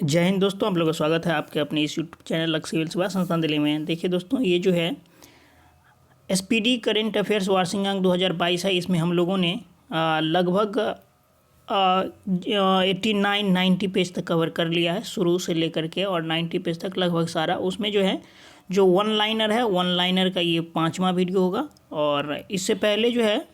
जय हिंद दोस्तों, आप लोगों का स्वागत है आपके अपने इस यूट्यूब चैनल लक्ष्य सिविल सेवा संस्थान दिल्ली में। देखिए दोस्तों, ये जो है एसपीडी करेंट अफेयर्स वार्षिकांक 2022 है। इसमें हम लोगों ने लगभग 89-90 पेज तक कवर कर लिया है, शुरू से लेकर के, और 90 पेज तक लगभग सारा। उसमें जो है जो वन लाइनर है, वन लाइनर का ये 5वां वीडियो होगा। और इससे पहले जो है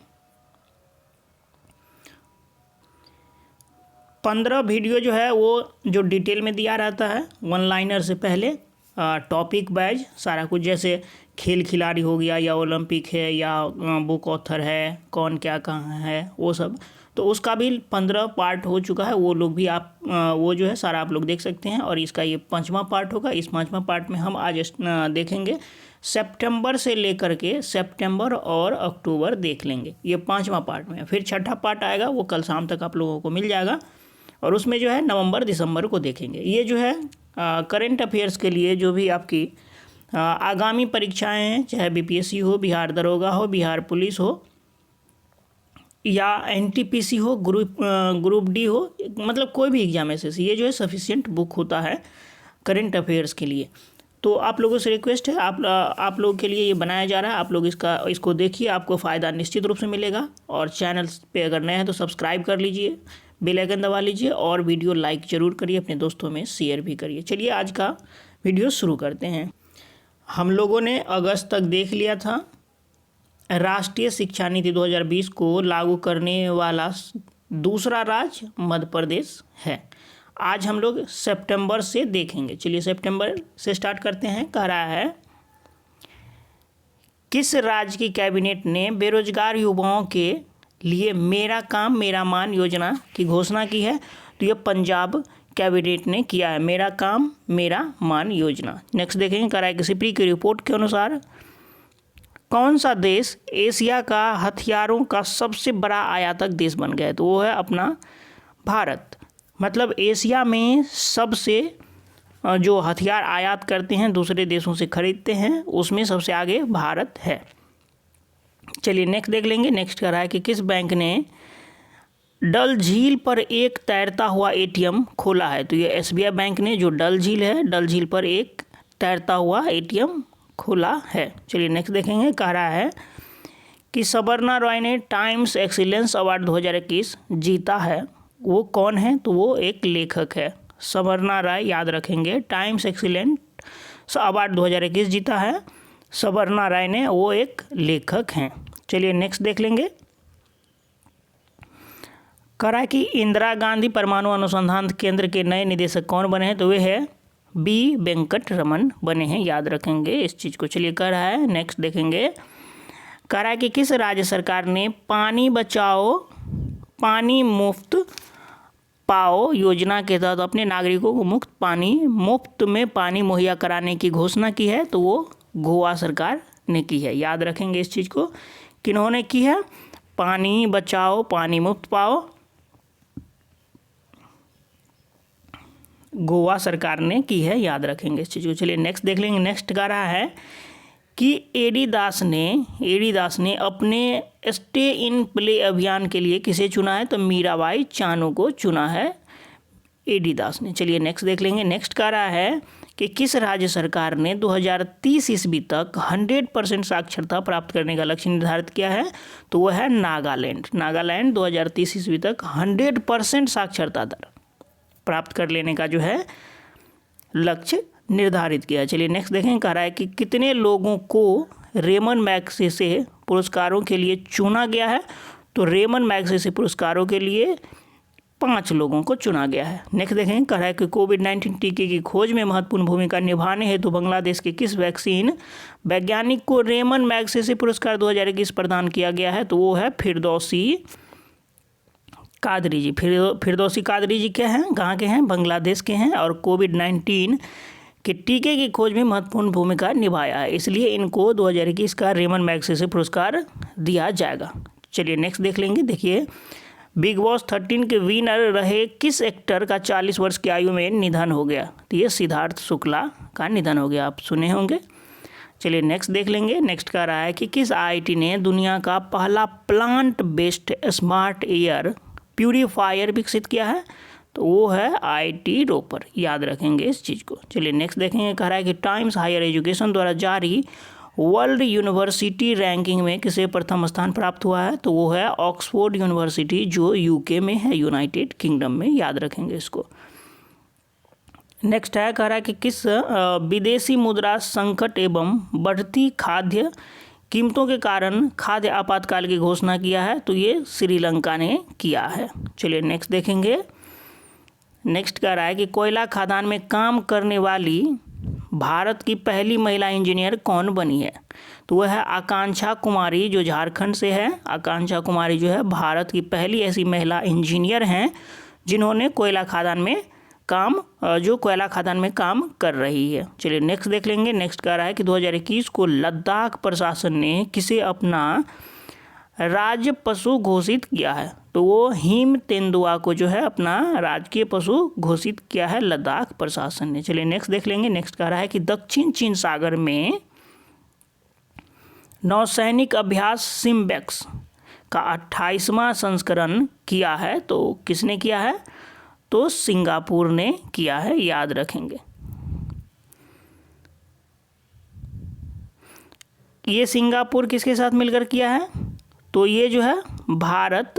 15 वीडियो जो है वो जो डिटेल में दिया रहता है वन लाइनर से पहले, टॉपिक वाइज सारा कुछ, जैसे खेल खिलाड़ी हो गया, या ओलंपिक है, या बुक ऑथर है, कौन क्या कहाँ है, वो सब। तो उसका भी 15 पार्ट हो चुका है। वो लोग भी आप वो जो है सारा आप लोग देख सकते हैं। और इसका ये 5वां पार्ट होगा। इस 5वां पार्ट में हम आज देखेंगे सितंबर से लेकर के सितंबर और अक्टूबर देख लेंगे, ये 5वां पार्ट में। फिर 6ठा पार्ट आएगा, वो कल शाम तक आप लोगों को मिल जाएगा, और उसमें जो है नवंबर दिसंबर को देखेंगे। ये जो है करंट अफेयर्स के लिए जो भी आपकी आगामी परीक्षाएं हैं, चाहे बीपीएससी हो, बिहार दरोगा हो, बिहार पुलिस हो, या एनटीपीसी हो, ग्रुप डी हो, मतलब कोई भी एग्जाम एसएससी, ये जो है सफिशिएंट बुक होता है करंट अफेयर्स के लिए। तो आप लोगों से रिक्वेस्ट है, आप लोगों के लिए ये बनाया जा रहा है। आप लोग इसको देखिए, आपको फ़ायदा निश्चित रूप से मिलेगा। और चैनल पे अगर नए हैं तो सब्सक्राइब कर लीजिए, बेल आइकन दबा लीजिए, और वीडियो लाइक ज़रूर करिए, अपने दोस्तों में शेयर भी करिए। चलिए आज का वीडियो शुरू करते हैं। हम लोगों ने अगस्त तक देख लिया था राष्ट्रीय शिक्षा नीति 2020 को लागू करने वाला दूसरा राज्य मध्य प्रदेश है। आज हम लोग सितंबर से देखेंगे। चलिए सितंबर से स्टार्ट करते हैं। कह रहा है, किस राज्य की कैबिनेट ने बेरोजगार युवाओं के लिए मेरा काम मेरा मान योजना की घोषणा की है? तो ये पंजाब कैबिनेट ने किया है, मेरा काम मेरा मान योजना। नेक्स्ट देखेंगे, कह रहा है कि सिप्री की रिपोर्ट के अनुसार कौन सा देश एशिया का हथियारों का सबसे बड़ा आयातक देश बन गया है? तो वो है अपना भारत। मतलब एशिया में सबसे जो हथियार आयात करते हैं, दूसरे देशों से खरीदते हैं, उसमें सबसे आगे भारत है। चलिए नेक्स्ट देख लेंगे। नेक्स्ट कह रहा है कि किस बैंक ने डल झील पर एक तैरता हुआ एटीएम खोला है? तो ये एसबीआई बैंक ने जो डल झील है, डल झील पर एक तैरता हुआ एटीएम खोला है। चलिए नेक्स्ट देखेंगे। कह रहा है कि सवर्णा रॉय ने टाइम्स एक्सीलेंस अवार्ड 2021 जीता है। वो कौन है? तो वो एक लेखक है, सवर्णा राय, याद रखेंगे। टाइम्स एक्सीलेंस अवार्ड 2021 जीता है सवर्णा राय ने, वो एक लेखक हैं। चलिए नेक्स्ट देख लेंगे। करा कि इंदिरा गांधी परमाणु अनुसंधान केंद्र के नए निदेशक कौन बने हैं? तो वे है बी वेंकट रमन बने हैं, याद रखेंगे इस चीज़ को। चलिए कह रहा है, नेक्स्ट देखेंगे। कह रहा है कि किस राज्य सरकार ने पानी बचाओ पानी मुफ्त पाओ योजना के तहत अपने नागरिकों को मुफ्त में पानी मुहैया कराने की घोषणा की है? तो वो गोवा सरकार ने की है, याद रखेंगे इस चीज़ को। किन्होंने की है? पानी बचाओ पानी मुफ्त पाओ, गोवा सरकार ने की है, याद रखेंगे इस चीज़ को। चलिए नेक्स्ट देख लेंगे। नेक्स्ट कह रहा है कि एडी दास ने अपने स्टे इन प्ले अभियान के लिए किसे चुना है? तो मीराबाई चानू को चुना है एडी दास ने। चलिए नेक्स्ट देख लेंगे। नेक्स्ट कह रहा है कि किस राज्य सरकार ने 2030 ईस्वी तक 100% साक्षरता प्राप्त करने का लक्ष्य निर्धारित किया है? तो वह है नागालैंड। नागालैंड 2030 ईस्वी तक 100% साक्षरता दर प्राप्त कर लेने का जो है लक्ष्य निर्धारित किया। चलिए नेक्स्ट देखें। कह रहा है कि कितने लोगों को रेमन मैग्सेसे पुरस्कारों के लिए चुना गया है? तो रेमन मैग्सेसे पुरस्कारों के लिए 5 लोगों को चुना गया है। नेक्स्ट देखें। कह रहा है कि कोविड-19 टीके की खोज में महत्वपूर्ण भूमिका निभाने हेतु बांग्लादेश के किस वैक्सीन वैज्ञानिक को रेमन मैग्सेसे पुरस्कार 2021 प्रदान किया गया है? तो वो है फिरदौसी कादरी जी। फिरदौसी कादरी जी क्या हैं, कहाँ के हैं? बांग्लादेश के हैं, और कोविड-19 के टीके की खोज में महत्वपूर्ण भूमिका निभाया है, इसलिए इनको 2021 का रेमन मैग्सेसे पुरस्कार दिया जाएगा। चलिए नेक्स्ट देख लेंगे। देखिए, बिग बॉस 13 के विनर रहे किस एक्टर का 40 वर्ष की आयु में निधन हो गया? तो ये सिद्धार्थ शुक्ला का निधन हो गया, आप सुने होंगे। चलिए नेक्स्ट देख लेंगे। नेक्स्ट कह रहा है कि किस आईआईटी ने दुनिया का पहला plant based smart air purifier विकसित किया है? तो वो है IIT रोपर, याद रखेंगे इस चीज़ को। चलिए नेक्स्ट देखेंगे, कह रहा है कि टाइम्स हायर एजुकेशन द्वारा जारी वर्ल्ड यूनिवर्सिटी रैंकिंग में किसे प्रथम स्थान प्राप्त हुआ है, तो वो है ऑक्सफोर्ड यूनिवर्सिटी जो UK में है, यूनाइटेड किंगडम में, याद रखेंगे इसको। नेक्स्ट है, कह रहा है कि किस विदेशी मुद्रा संकट एवं बढ़ती खाद्य कीमतों के कारण खाद्य आपातकाल की घोषणा किया है, तो ये श्रीलंका ने किया है। चलिए नेक्स्ट देखेंगे। नेक्स्ट कह रहा है कि कोयला खदान में काम करने वाली भारत की पहली महिला इंजीनियर कौन बनी है, तो वह है आकांक्षा कुमारी जो झारखंड से है। आकांक्षा कुमारी जो है भारत की पहली ऐसी महिला इंजीनियर हैं जिन्होंने कोयला खदान में काम कर रही है। चलिए नेक्स्ट देख लेंगे। नेक्स्ट कह रहा है कि 2021 को लद्दाख प्रशासन ने किसे अपना राज्य पशु घोषित किया है, तो वो हिम तेंदुआ को जो है अपना राजकीय पशु घोषित किया है लद्दाख प्रशासन ने। चलिए नेक्स्ट देख लेंगे। नेक्स्ट कह रहा है कि दक्षिण चीन सागर में नौसैनिक अभ्यास सिम्बेक्स का 28वां संस्करण किया है, तो किसने किया है, तो सिंगापुर ने किया है, याद रखेंगे। ये सिंगापुर किसके साथ मिलकर किया है, तो ये जो है भारत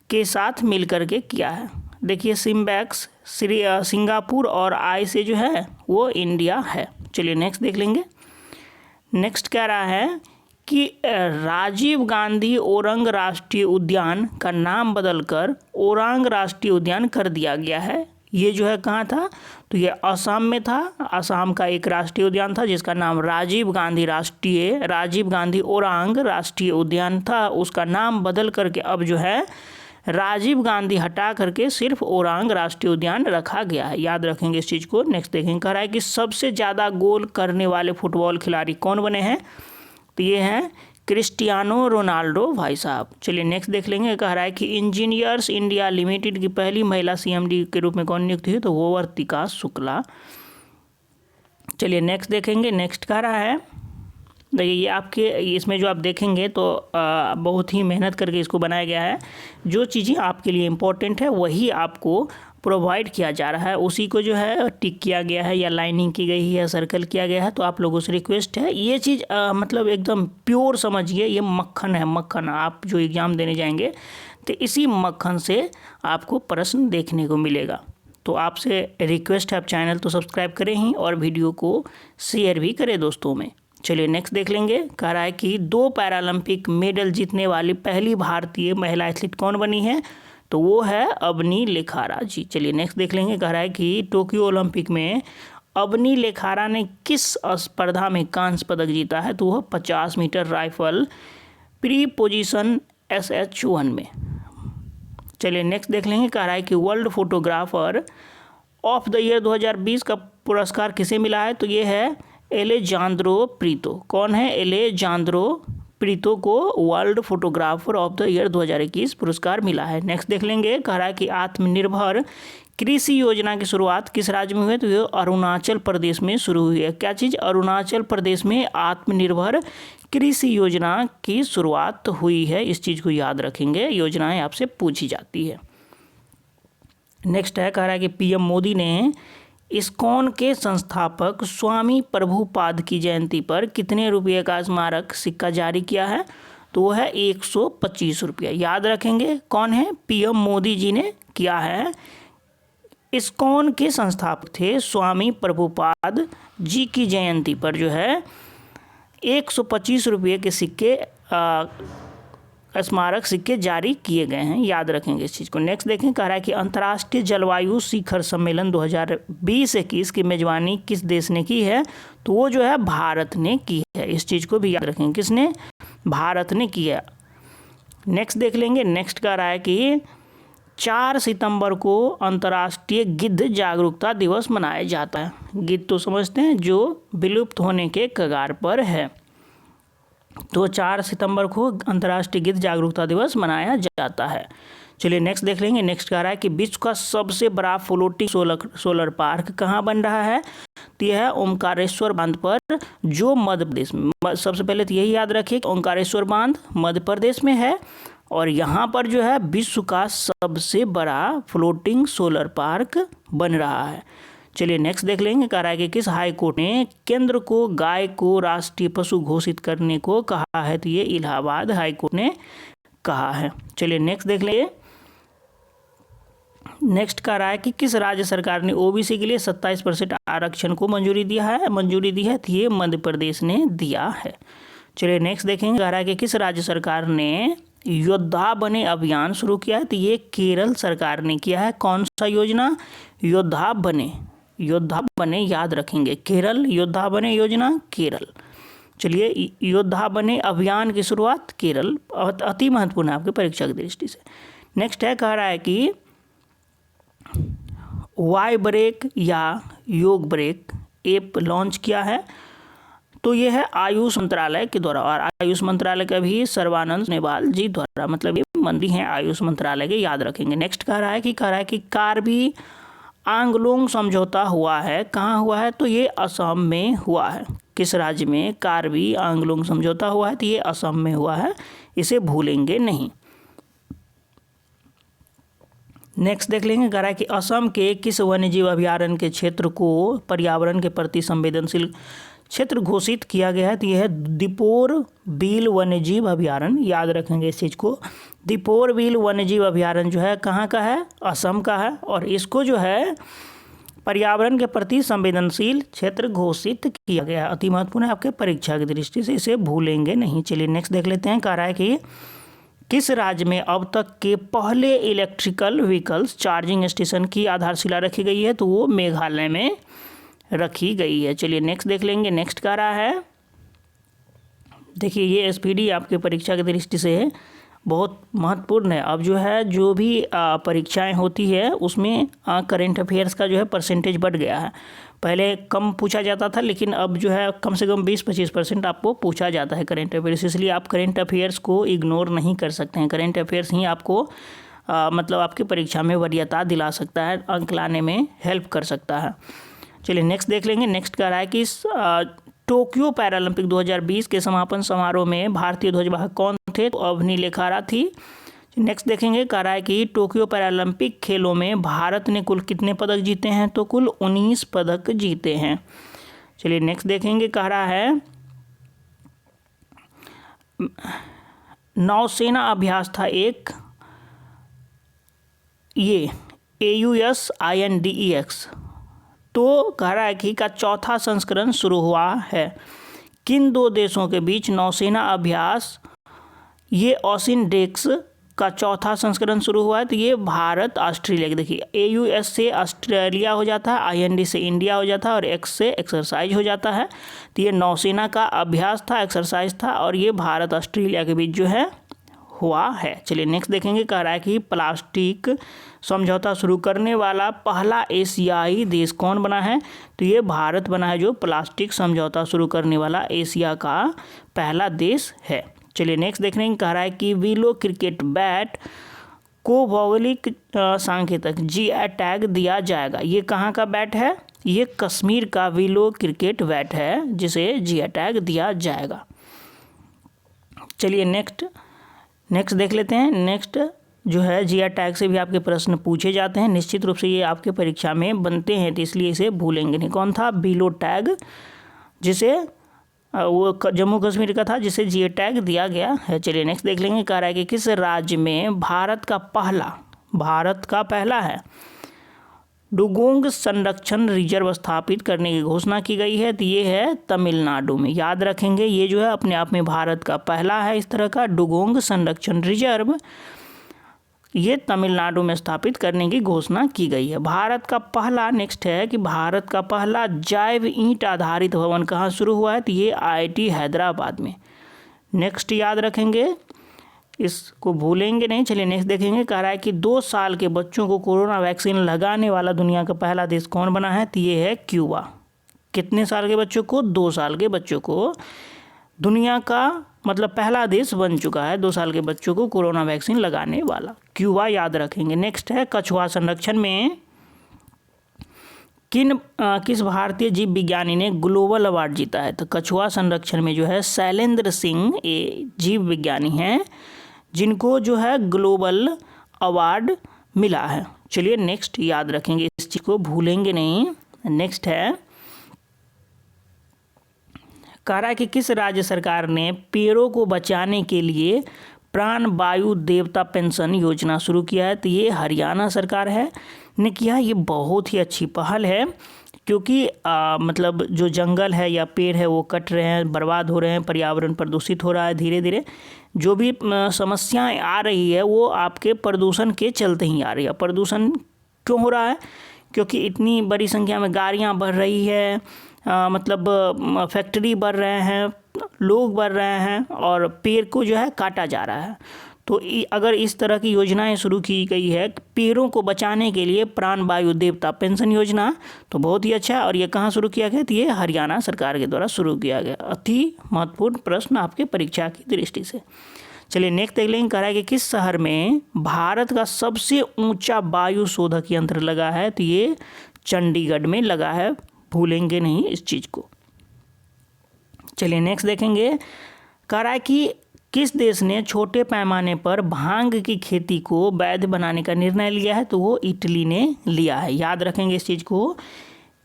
के साथ मिलकर के किया है। देखिए सिम्बैक्स सिंगापुर और आई से जो है वो इंडिया है। चलिए नेक्स्ट देख लेंगे। नेक्स्ट कह रहा है कि राजीव गांधी ओरंग राष्ट्रीय उद्यान का नाम बदलकर ओरांग राष्ट्रीय उद्यान कर दिया गया है। ये जो है कहाँ था, तो ये असम में था। असम का एक राष्ट्रीय उद्यान था जिसका नाम राजीव गांधी ओरांग राष्ट्रीय उद्यान था। उसका नाम बदल करके अब जो है राजीव गांधी हटा करके सिर्फ ओरांग राष्ट्रीय उद्यान रखा गया है, याद रखेंगे इस चीज़ को। नेक्स्ट देखेंगे, कह रहा है कि सबसे ज़्यादा गोल करने वाले फुटबॉल खिलाड़ी कौन बने हैं, तो ये हैं क्रिस्टियानो रोनाल्डो भाई साहब। चलिए नेक्स्ट देख लेंगे। कह रहा है कि इंजीनियर्स इंडिया लिमिटेड की पहली महिला CMD के रूप में कौन नियुक्त हुई, तो वो वर्तिका शुक्ला। चलिए नेक्स्ट देखेंगे। नेक्स्ट कह रहा है, देखिए ये आपके इसमें जो आप देखेंगे तो बहुत ही मेहनत करके इसको बनाया गया है। जो चीज़ें आपके लिए इम्पोर्टेंट है वही आपको प्रोवाइड किया जा रहा है, उसी को जो है टिक किया गया है या लाइनिंग की गई है, सर्कल किया गया है। तो आप लोगों से रिक्वेस्ट है, ये चीज़ मतलब एकदम प्योर समझिए, ये मक्खन है, मक्खन। आप जो एग्ज़ाम देने जाएंगे तो इसी मक्खन से आपको प्रश्न देखने को मिलेगा। तो आपसे रिक्वेस्ट है, आप चैनल तो सब्सक्राइब करें ही और वीडियो को शेयर भी करें दोस्तों में। चलिए नेक्स्ट देख लेंगे। कह रहा है कि 2 पैरालंपिक मेडल जीतने वाली पहली भारतीय महिला एथलीट कौन बनी है, तो वो है अबनी लेखारा जी। चलिए नेक्स्ट देख लेंगे। कह रहा है कि टोक्यो ओलंपिक में अबनी लेखारा ने किस स्पर्धा में कांस्य पदक जीता है, तो वह 50 metre rifle pre position SH1 में। चलिए नेक्स्ट देख लेंगे। कह रहा है कि world photographer of the year 2020 का पुरस्कार किसे मिला है, तो ये है एलेजांद्रो प्रीतो। कौन है, एलेजांद्रो प्रीतो को world photographer of the year 2021 पुरस्कार मिला है। नेक्स्ट देख लेंगे। कह रहा है कि आत्मनिर्भर कृषि योजना की शुरुआत किस राज्य में हुई है, तो ये अरुणाचल प्रदेश में शुरू हुई है। क्या चीज़, अरुणाचल प्रदेश में आत्मनिर्भर कृषि योजना की शुरुआत हुई है, इस चीज़ को याद रखेंगे, योजनाएं आपसे पूछी जाती है। नेक्स्ट है, कह रहा है कि PM मोदी ने इस्कॉन के संस्थापक स्वामी प्रभुपाद की जयंती पर कितने रुपये का स्मारक सिक्का जारी किया है, तो वो है 125 रुपये, याद रखेंगे। कौन है, PM मोदी जी ने किया है। इस्कॉन के संस्थापक थे स्वामी प्रभुपाद जी की जयंती पर जो है 125 रुपये के सिक्के स्मारक सिक्के जारी किए गए हैं, याद रखेंगे इस चीज़ को। नेक्स्ट देखें। कह रहा है कि अंतर्राष्ट्रीय जलवायु शिखर सम्मेलन 2020-21 की मेजबानी किस देश ने की है, तो वो जो है भारत ने की है, इस चीज़ को भी याद रखेंगे, किसने, भारत ने किया। नेक्स्ट देख लेंगे। नेक्स्ट कह रहा है कि 4 सितंबर को अंतर्राष्ट्रीय गिद्ध जागरूकता दिवस मनाया जाता है। गिद्ध तो समझते हैं जो विलुप्त होने के कगार पर है, तो 4 सितंबर को अंतर्राष्ट्रीय गिद्ध जागरूकता दिवस मनाया जाता है। चलिए नेक्स्ट देख लेंगे। नेक्स्ट कह रहा है कि विश्व का सबसे बड़ा फ्लोटिंग सोलर पार्क कहाँ बन रहा है, तो यह है ओंकारेश्वर बांध पर, जो मध्य प्रदेश में। सबसे पहले तो यही याद रखिए कि ओंकारेश्वर बांध मध्य प्रदेश में है और यहाँ पर जो है विश्व का सबसे बड़ा फ्लोटिंग सोलर पार्क बन रहा है। चलिए नेक्स्ट देख लेंगे। कह रहा है कि किस हाई कोर्ट ने केंद्र को गाय को राष्ट्रीय पशु घोषित करने को कहा है? तो ये इलाहाबाद हाई कोर्ट ने कहा है। चलिए नेक्स्ट देख लेंगे। नेक्स्ट कह रहा है कि किस राज्य सरकार ने ओबीसी के लिए 27% आरक्षण को मंजूरी दी है? तो ये मध्य प्रदेश ने दिया है। चलिए नेक्स्ट देखेंगे। कह रहा है कि किस राज्य सरकार ने योद्धा बने अभियान शुरू किया है? तो ये केरल सरकार ने किया है। कौन सा योजना? योद्धा बने याद रखेंगे। केरल योद्धा बने योजना केरल। चलिए योद्धा बने अभियान की शुरुआत केरल, अति महत्वपूर्ण है आपके परीक्षा की दृष्टि से। नेक्स्ट है, कह रहा है कि वाई ब्रेक या योग ब्रेक ऐप लॉन्च किया है? तो ये है आयुष मंत्रालय के द्वारा, और आयुष मंत्रालय का भी सर्बानंद सोनोवाल जी द्वारा, मतलब ये मंत्री हैं आयुष मंत्रालय के, याद रखेंगे। नेक्स्ट कह रहा है कि कार्बी आंगलोंग समझौता हुआ है। कहाँ हुआ है? तो ये असम में हुआ है। किस राज्य में कार्बी आंगलोंग समझौता हुआ है? तो ये असम में हुआ है, इसे भूलेंगे नहीं। नेक्स्ट देख लेंगे। कह रहा है कि असम के किस वन्यजीव अभयारण्य के क्षेत्र को पर्यावरण के प्रति संवेदनशील क्षेत्र घोषित किया गया है? तो यह है दीपोर बील वन्यजीव अभयारण्य, याद रखेंगे इस चीज़ को। दीपोर बील वन्यजीव अभयारण्य जो है कहाँ का है? असम का है, और इसको जो है पर्यावरण के प्रति संवेदनशील क्षेत्र घोषित किया गया है। अति महत्वपूर्ण है आपके परीक्षा की दृष्टि से, इसे भूलेंगे नहीं। चलिए नेक्स्ट देख लेते हैं। कह रहा है कि किस राज्य में अब तक के पहले इलेक्ट्रिकल व्हीकल्स चार्जिंग स्टेशन की आधारशिला रखी गई है? तो वो मेघालय में रखी गई है। चलिए नेक्स्ट देख लेंगे। नेक्स्ट कह रहा है, देखिए ये एसपीडी आपके परीक्षा की दृष्टि से बहुत महत्वपूर्ण है। अब जो है जो भी परीक्षाएं होती है उसमें करंट अफेयर्स का जो है परसेंटेज बढ़ गया है। पहले कम पूछा जाता था, लेकिन अब जो है कम से कम 20-25% आपको पूछा जाता है करंट अफेयर्स, इसलिए आप करंट अफेयर्स को इग्नोर नहीं कर सकते हैं। करंट अफेयर्स ही आपको मतलब आपकी परीक्षा में वरीयता दिला सकता है, अंक लाने में हेल्प कर सकता है। चलिए नेक्स्ट देख लेंगे। नेक्स्ट कह रहा है कि टोक्यो पैरालंपिक 2020 के समापन समारोह में भारतीय ध्वजवाहक कौन थे? तो अवनी लेखारा थी। नेक्स्ट देखेंगे। कह रहा है कि टोक्यो पैरालंपिक खेलों में भारत ने कुल कितने पदक जीते हैं? तो कुल 19 पदक जीते हैं। चलिए नेक्स्ट देखेंगे। कह रहा है नौसेना अभ्यास था एक, ये AUSINDEX, तो कह रहा है कि का चौथा संस्करण शुरू हुआ है। किन दो देशों के बीच नौसेना अभ्यास, ये OSINDEX का चौथा संस्करण शुरू हुआ है? तो ये भारत ऑस्ट्रेलिया की। देखिए AUS से ऑस्ट्रेलिया हो जाता है, IND से इंडिया हो जाता है, और X से एक्सरसाइज हो जाता है। तो ये नौसेना का अभ्यास था, एक्सरसाइज था, और ये भारत ऑस्ट्रेलिया के बीच जो है हुआ है। चलिए नेक्स्ट देखेंगे। कह रहा है कि प्लास्टिक समझौता शुरू करने वाला पहला एशियाई देश कौन बना है? तो ये भारत बना है, जो प्लास्टिक समझौता शुरू करने वाला एशिया का पहला देश है। चलिए नेक्स्ट देखने कह रहा है कि विलो क्रिकेट बैट को भौगोलिक सांकेतिक GI टैग दिया जाएगा। ये कहाँ का बैट है? ये कश्मीर का विलो क्रिकेट बैट है, जिसे GI टैग दिया जाएगा। चलिए नेक्स्ट देख लेते हैं। नेक्स्ट जो है GI टैग से भी आपके प्रश्न पूछे जाते हैं, निश्चित रूप से ये आपके परीक्षा में बनते हैं, तो इसलिए इसे भूलेंगे नहीं। कौन था? बिलो टैग, जिसे वो जम्मू कश्मीर का था, जिसे GI टैग दिया गया है। चलिए नेक्स्ट देख लेंगे। कह रहा है कि किस राज्य में भारत का पहला है डुगोंग संरक्षण रिजर्व स्थापित करने की घोषणा की गई है? तो ये है तमिलनाडु में। याद रखेंगे, ये जो है अपने आप में भारत का पहला है इस तरह का डुगोंग संरक्षण रिजर्व, ये तमिलनाडु में स्थापित करने की घोषणा की गई है। भारत का पहला, नेक्स्ट है कि भारत का पहला जैव ईंट आधारित भवन कहाँ शुरू हुआ है? तो ये IIT हैदराबाद में। नेक्स्ट याद रखेंगे, इसको भूलेंगे नहीं। चलिए नेक्स्ट देखेंगे। कह रहा है कि 2 साल के बच्चों को कोरोना वैक्सीन लगाने वाला दुनिया का पहला देश कौन बना है? तो ये है क्यूबा। कितने साल के बच्चों को? 2 साल के बच्चों को दुनिया का मतलब पहला देश बन चुका है 2 साल के बच्चों को कोरोना वैक्सीन लगाने वाला, क्यूबा, याद रखेंगे। नेक्स्ट है कछुआ संरक्षण में किस भारतीय जीव विज्ञानी ने ग्लोबल अवार्ड जीता है? तो कछुआ संरक्षण में जो है शैलेंद्र सिंह, ये जीव विज्ञानी हैं जिनको जो है ग्लोबल अवार्ड मिला है। चलिए नेक्स्ट याद रखेंगे, इस चीज़ को भूलेंगे नहीं। नेक्स्ट है, कह रहा है कि किस राज्य सरकार ने पेड़ों को बचाने के लिए प्राण वायु देवता पेंशन योजना शुरू किया है? तो ये हरियाणा सरकार है ने किया। ये बहुत ही अच्छी पहल है, क्योंकि मतलब जो जंगल है या पेड़ है वो कट रहे हैं, बर्बाद हो रहे हैं, पर्यावरण प्रदूषित हो रहा है धीरे धीरे। जो भी समस्याएं आ रही है वो आपके प्रदूषण के चलते ही आ रही है। प्रदूषण क्यों हो रहा है? क्योंकि इतनी बड़ी संख्या में गाड़ियां बढ़ रही है, मतलब फैक्ट्री बढ़ रहे हैं, लोग बढ़ रहे हैं और पेड़ को जो है काटा जा रहा है। तो अगर इस तरह की योजनाएं शुरू की गई है पेड़ों को बचाने के लिए, प्राण वायु देवता पेंशन योजना, तो बहुत ही अच्छा है। और ये कहाँ शुरू किया गया? तो ये हरियाणा सरकार के द्वारा शुरू किया गया। अति महत्वपूर्ण प्रश्न आपके परीक्षा की दृष्टि से। चलिए नेक्स्ट देख लेंगे, कह रहा है कि किस शहर में भारत का सबसे ऊंचा वायु शोधक यंत्र लगा है? तो ये चंडीगढ़ में लगा है, भूलेंगे नहीं इस चीज़ को। चलिए नेक्स्ट देखेंगे, कह रहा है कि किस देश ने छोटे पैमाने पर भांग की खेती को वैध बनाने का निर्णय लिया है? तो वो इटली ने लिया है। याद रखेंगे इस चीज़ को,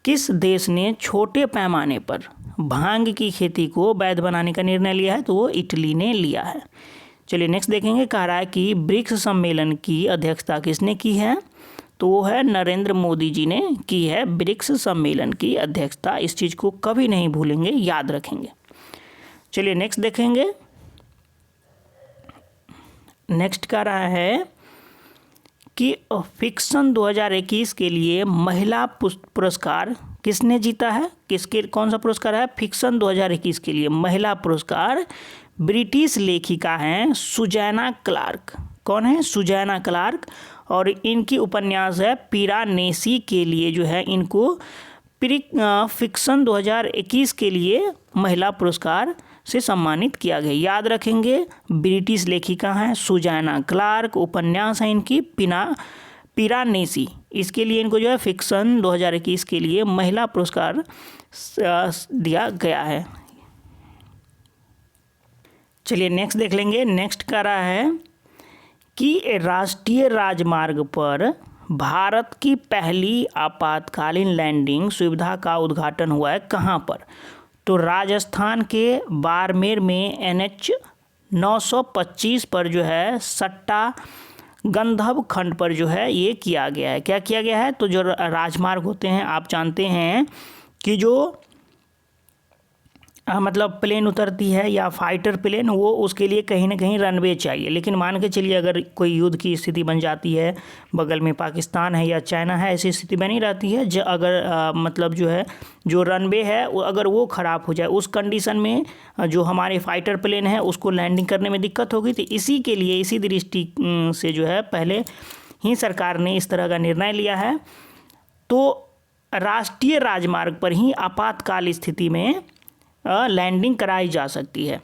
किस देश ने छोटे पैमाने पर भांग की खेती को वैध बनाने का निर्णय लिया है? तो वो इटली ने लिया है। चलिए नेक्स्ट देखेंगे, कह रहा है कि ब्रिक्स सम्मेलन की अध्यक्षता किसने की है? तो वो है नरेंद्र मोदी जी ने की है ब्रिक्स सम्मेलन की अध्यक्षता। इस चीज़ को कभी नहीं भूलेंगे, याद रखेंगे। चलिए नेक्स्ट देखेंगे, नेक्स्ट कह रहा है कि फिक्शन 2021 के लिए महिला पुरस्कार किसने जीता है? किसके कौन सा पुरस्कार है? फिक्शन 2021 के लिए महिला पुरस्कार ब्रिटिश लेखिका हैं सुजैना क्लार्क। कौन है? सुजैना क्लार्क। और इनकी उपन्यास है पिरानेसी के लिए जो है इनको फिक्शन 2021 के लिए महिला पुरस्कार से सम्मानित किया गया। याद रखेंगे, ब्रिटिश लेखिका हैं सुजैना क्लार्क, उपन्यास है इनकी पिरानेसी। इसके लिए इनको जो है फिक्शन 2021 के लिए महिला पुरस्कार दिया गया है। चलिए नेक्स्ट देख लेंगे, नेक्स्ट कह रहा है कि राष्ट्रीय राजमार्ग पर भारत की पहली आपातकालीन लैंडिंग सुविधा का उद्घाटन हुआ है कहाँ पर? तो राजस्थान के बाड़मेर में NH 925 पर जो है सट्टा गंधब खंड पर जो है ये किया गया है। क्या किया गया है? तो जो राजमार्ग होते हैं आप जानते हैं कि जो मतलब प्लेन उतरती है या फाइटर प्लेन, वो उसके लिए कहीं ना कहीं रनवे चाहिए। लेकिन मान के चलिए अगर कोई युद्ध की स्थिति बन जाती है, बगल में पाकिस्तान है या चाइना है, ऐसी स्थिति बनी रहती है अगर मतलब जो है जो रनवे है अगर वो ख़राब हो जाए, उस कंडीशन में जो हमारे फाइटर प्लेन है उसको लैंडिंग करने में दिक्कत होगी। तो इसी के लिए, इसी दृष्टि से जो है पहले ही सरकार ने इस तरह का निर्णय लिया है। तो राष्ट्रीय राजमार्ग पर ही आपातकाल स्थिति में लैंडिंग कराई जा सकती है।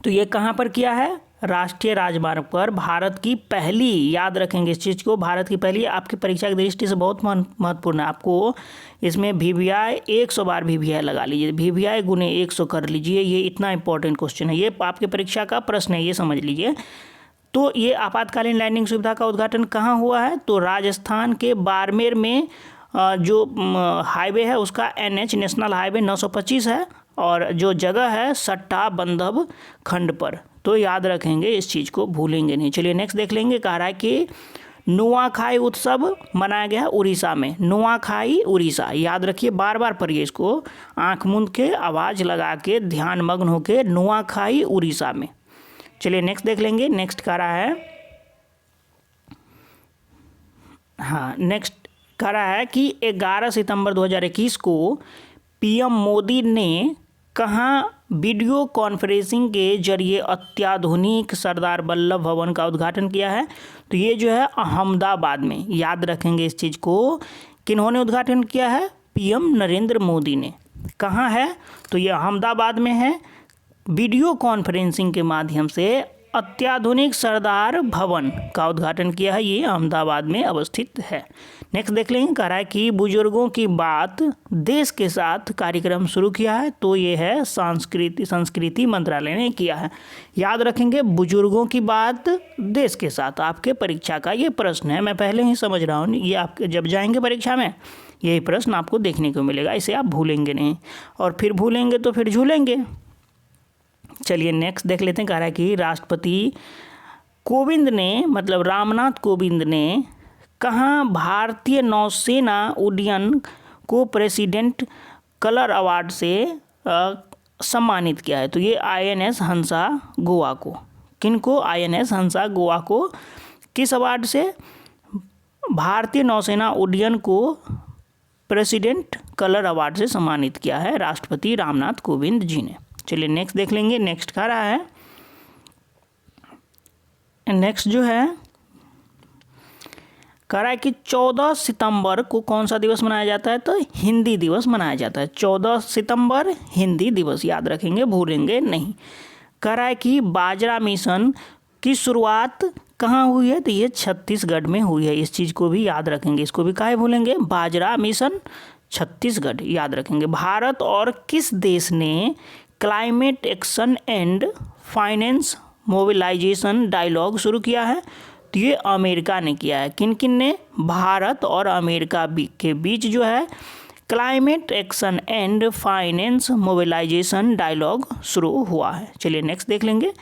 तो ये कहाँ पर किया है? राष्ट्रीय राजमार्ग पर भारत की पहली, याद रखेंगे इस चीज़ को, भारत की पहली, आपकी परीक्षा की दृष्टि से बहुत महत्वपूर्ण है। आपको इसमें VVI 100 बार VVI लगा लीजिए, VVI गुने 100 कर लीजिए, ये इतना इंपॉर्टेंट क्वेश्चन है, ये आपके परीक्षा का प्रश्न है, ये समझ लीजिए। तो ये आपातकालीन लैंडिंग सुविधा का उद्घाटन कहाँ हुआ है? तो राजस्थान के बाड़मेर में जो हाईवे है उसका NH नेशनल हाईवे 925 है और जो जगह है सट्टा बंधब खंड पर। तो याद रखेंगे इस चीज़ को, भूलेंगे नहीं। चलिए नेक्स्ट देख लेंगे, कह रहा है कि नुआखाई उत्सव मनाया गया उड़ीसा में। नुआखाई उड़ीसा, याद रखिए, बार बार पढ़िए इसको, आँख मूंद के आवाज़ लगा के ध्यान मग्न होके, नुआखाई उड़ीसा में। चलिए नेक्स्ट देख लेंगे, नेक्स्ट कह रहा है, हाँ नेक्स्ट कह रहा है कि 11 सितंबर 2021 को PM मोदी ने कहाँ वीडियो कॉन्फ्रेंसिंग के जरिए अत्याधुनिक सरदार वल्लभ भवन का उद्घाटन किया है? तो ये जो है अहमदाबाद में। याद रखेंगे इस चीज़ को, किन्होंने उद्घाटन किया है? PM नरेंद्र मोदी ने। कहाँ है? तो ये अहमदाबाद में है। वीडियो कॉन्फ्रेंसिंग के माध्यम से अत्याधुनिक सरदार भवन का उद्घाटन किया है, ये अहमदाबाद में अवस्थित है। नेक्स्ट देख लेंगे, कह रहा है कि बुजुर्गों की बात देश के साथ कार्यक्रम शुरू किया है, तो ये है संस्कृति मंत्रालय ने किया है। याद रखेंगे, बुजुर्गों की बात देश के साथ, आपके परीक्षा का ये प्रश्न है, मैं पहले ही समझ रहा हूँ, ये आप जब जाएंगे परीक्षा में यही प्रश्न आपको देखने को मिलेगा, इसे आप भूलेंगे नहीं, और फिर भूलेंगे तो फिर झूलेंगे। चलिए नेक्स्ट देख लेते हैं, कह रहा है कि राष्ट्रपति कोविंद ने, मतलब रामनाथ कोविंद ने कहाँ भारतीय नौसेना उड्डयन को प्रेसिडेंट कलर अवार्ड से सम्मानित किया है, तो ये INS हंसा गोवा को, किनको, INS हंसा गोवा को किस अवार्ड से, भारतीय नौसेना उड्डयन को प्रेसिडेंट कलर अवार्ड से सम्मानित किया है राष्ट्रपति रामनाथ कोविंद जी ने। चलिए नेक्स्ट देख लेंगे, नेक्स्ट कह रहा है, नेक्स्ट जो है कह रहा है कि 14 सितंबर को कौन सा दिवस मनाया जाता है, तो हिंदी दिवस मनाया जाता है। 14 सितंबर हिंदी दिवस, याद रखेंगे, भूलेंगे नहीं। कह रहा है कि बाजरा मिशन की शुरुआत कहाँ हुई है, तो ये छत्तीसगढ़ में हुई है, इस चीज़ को भी याद रखेंगे, इसको भी काहे भूलेंगे, बाजरा मिशन छत्तीसगढ़, याद रखेंगे। भारत और किस देश ने climate action and finance mobilisation dialogue शुरू किया है, तो ये अमेरिका ने किया है। किन किन ने, भारत और अमेरिका के बीच जो है climate action and finance mobilisation dialogue शुरू हुआ है। चलिए नेक्स्ट देख लेंगे,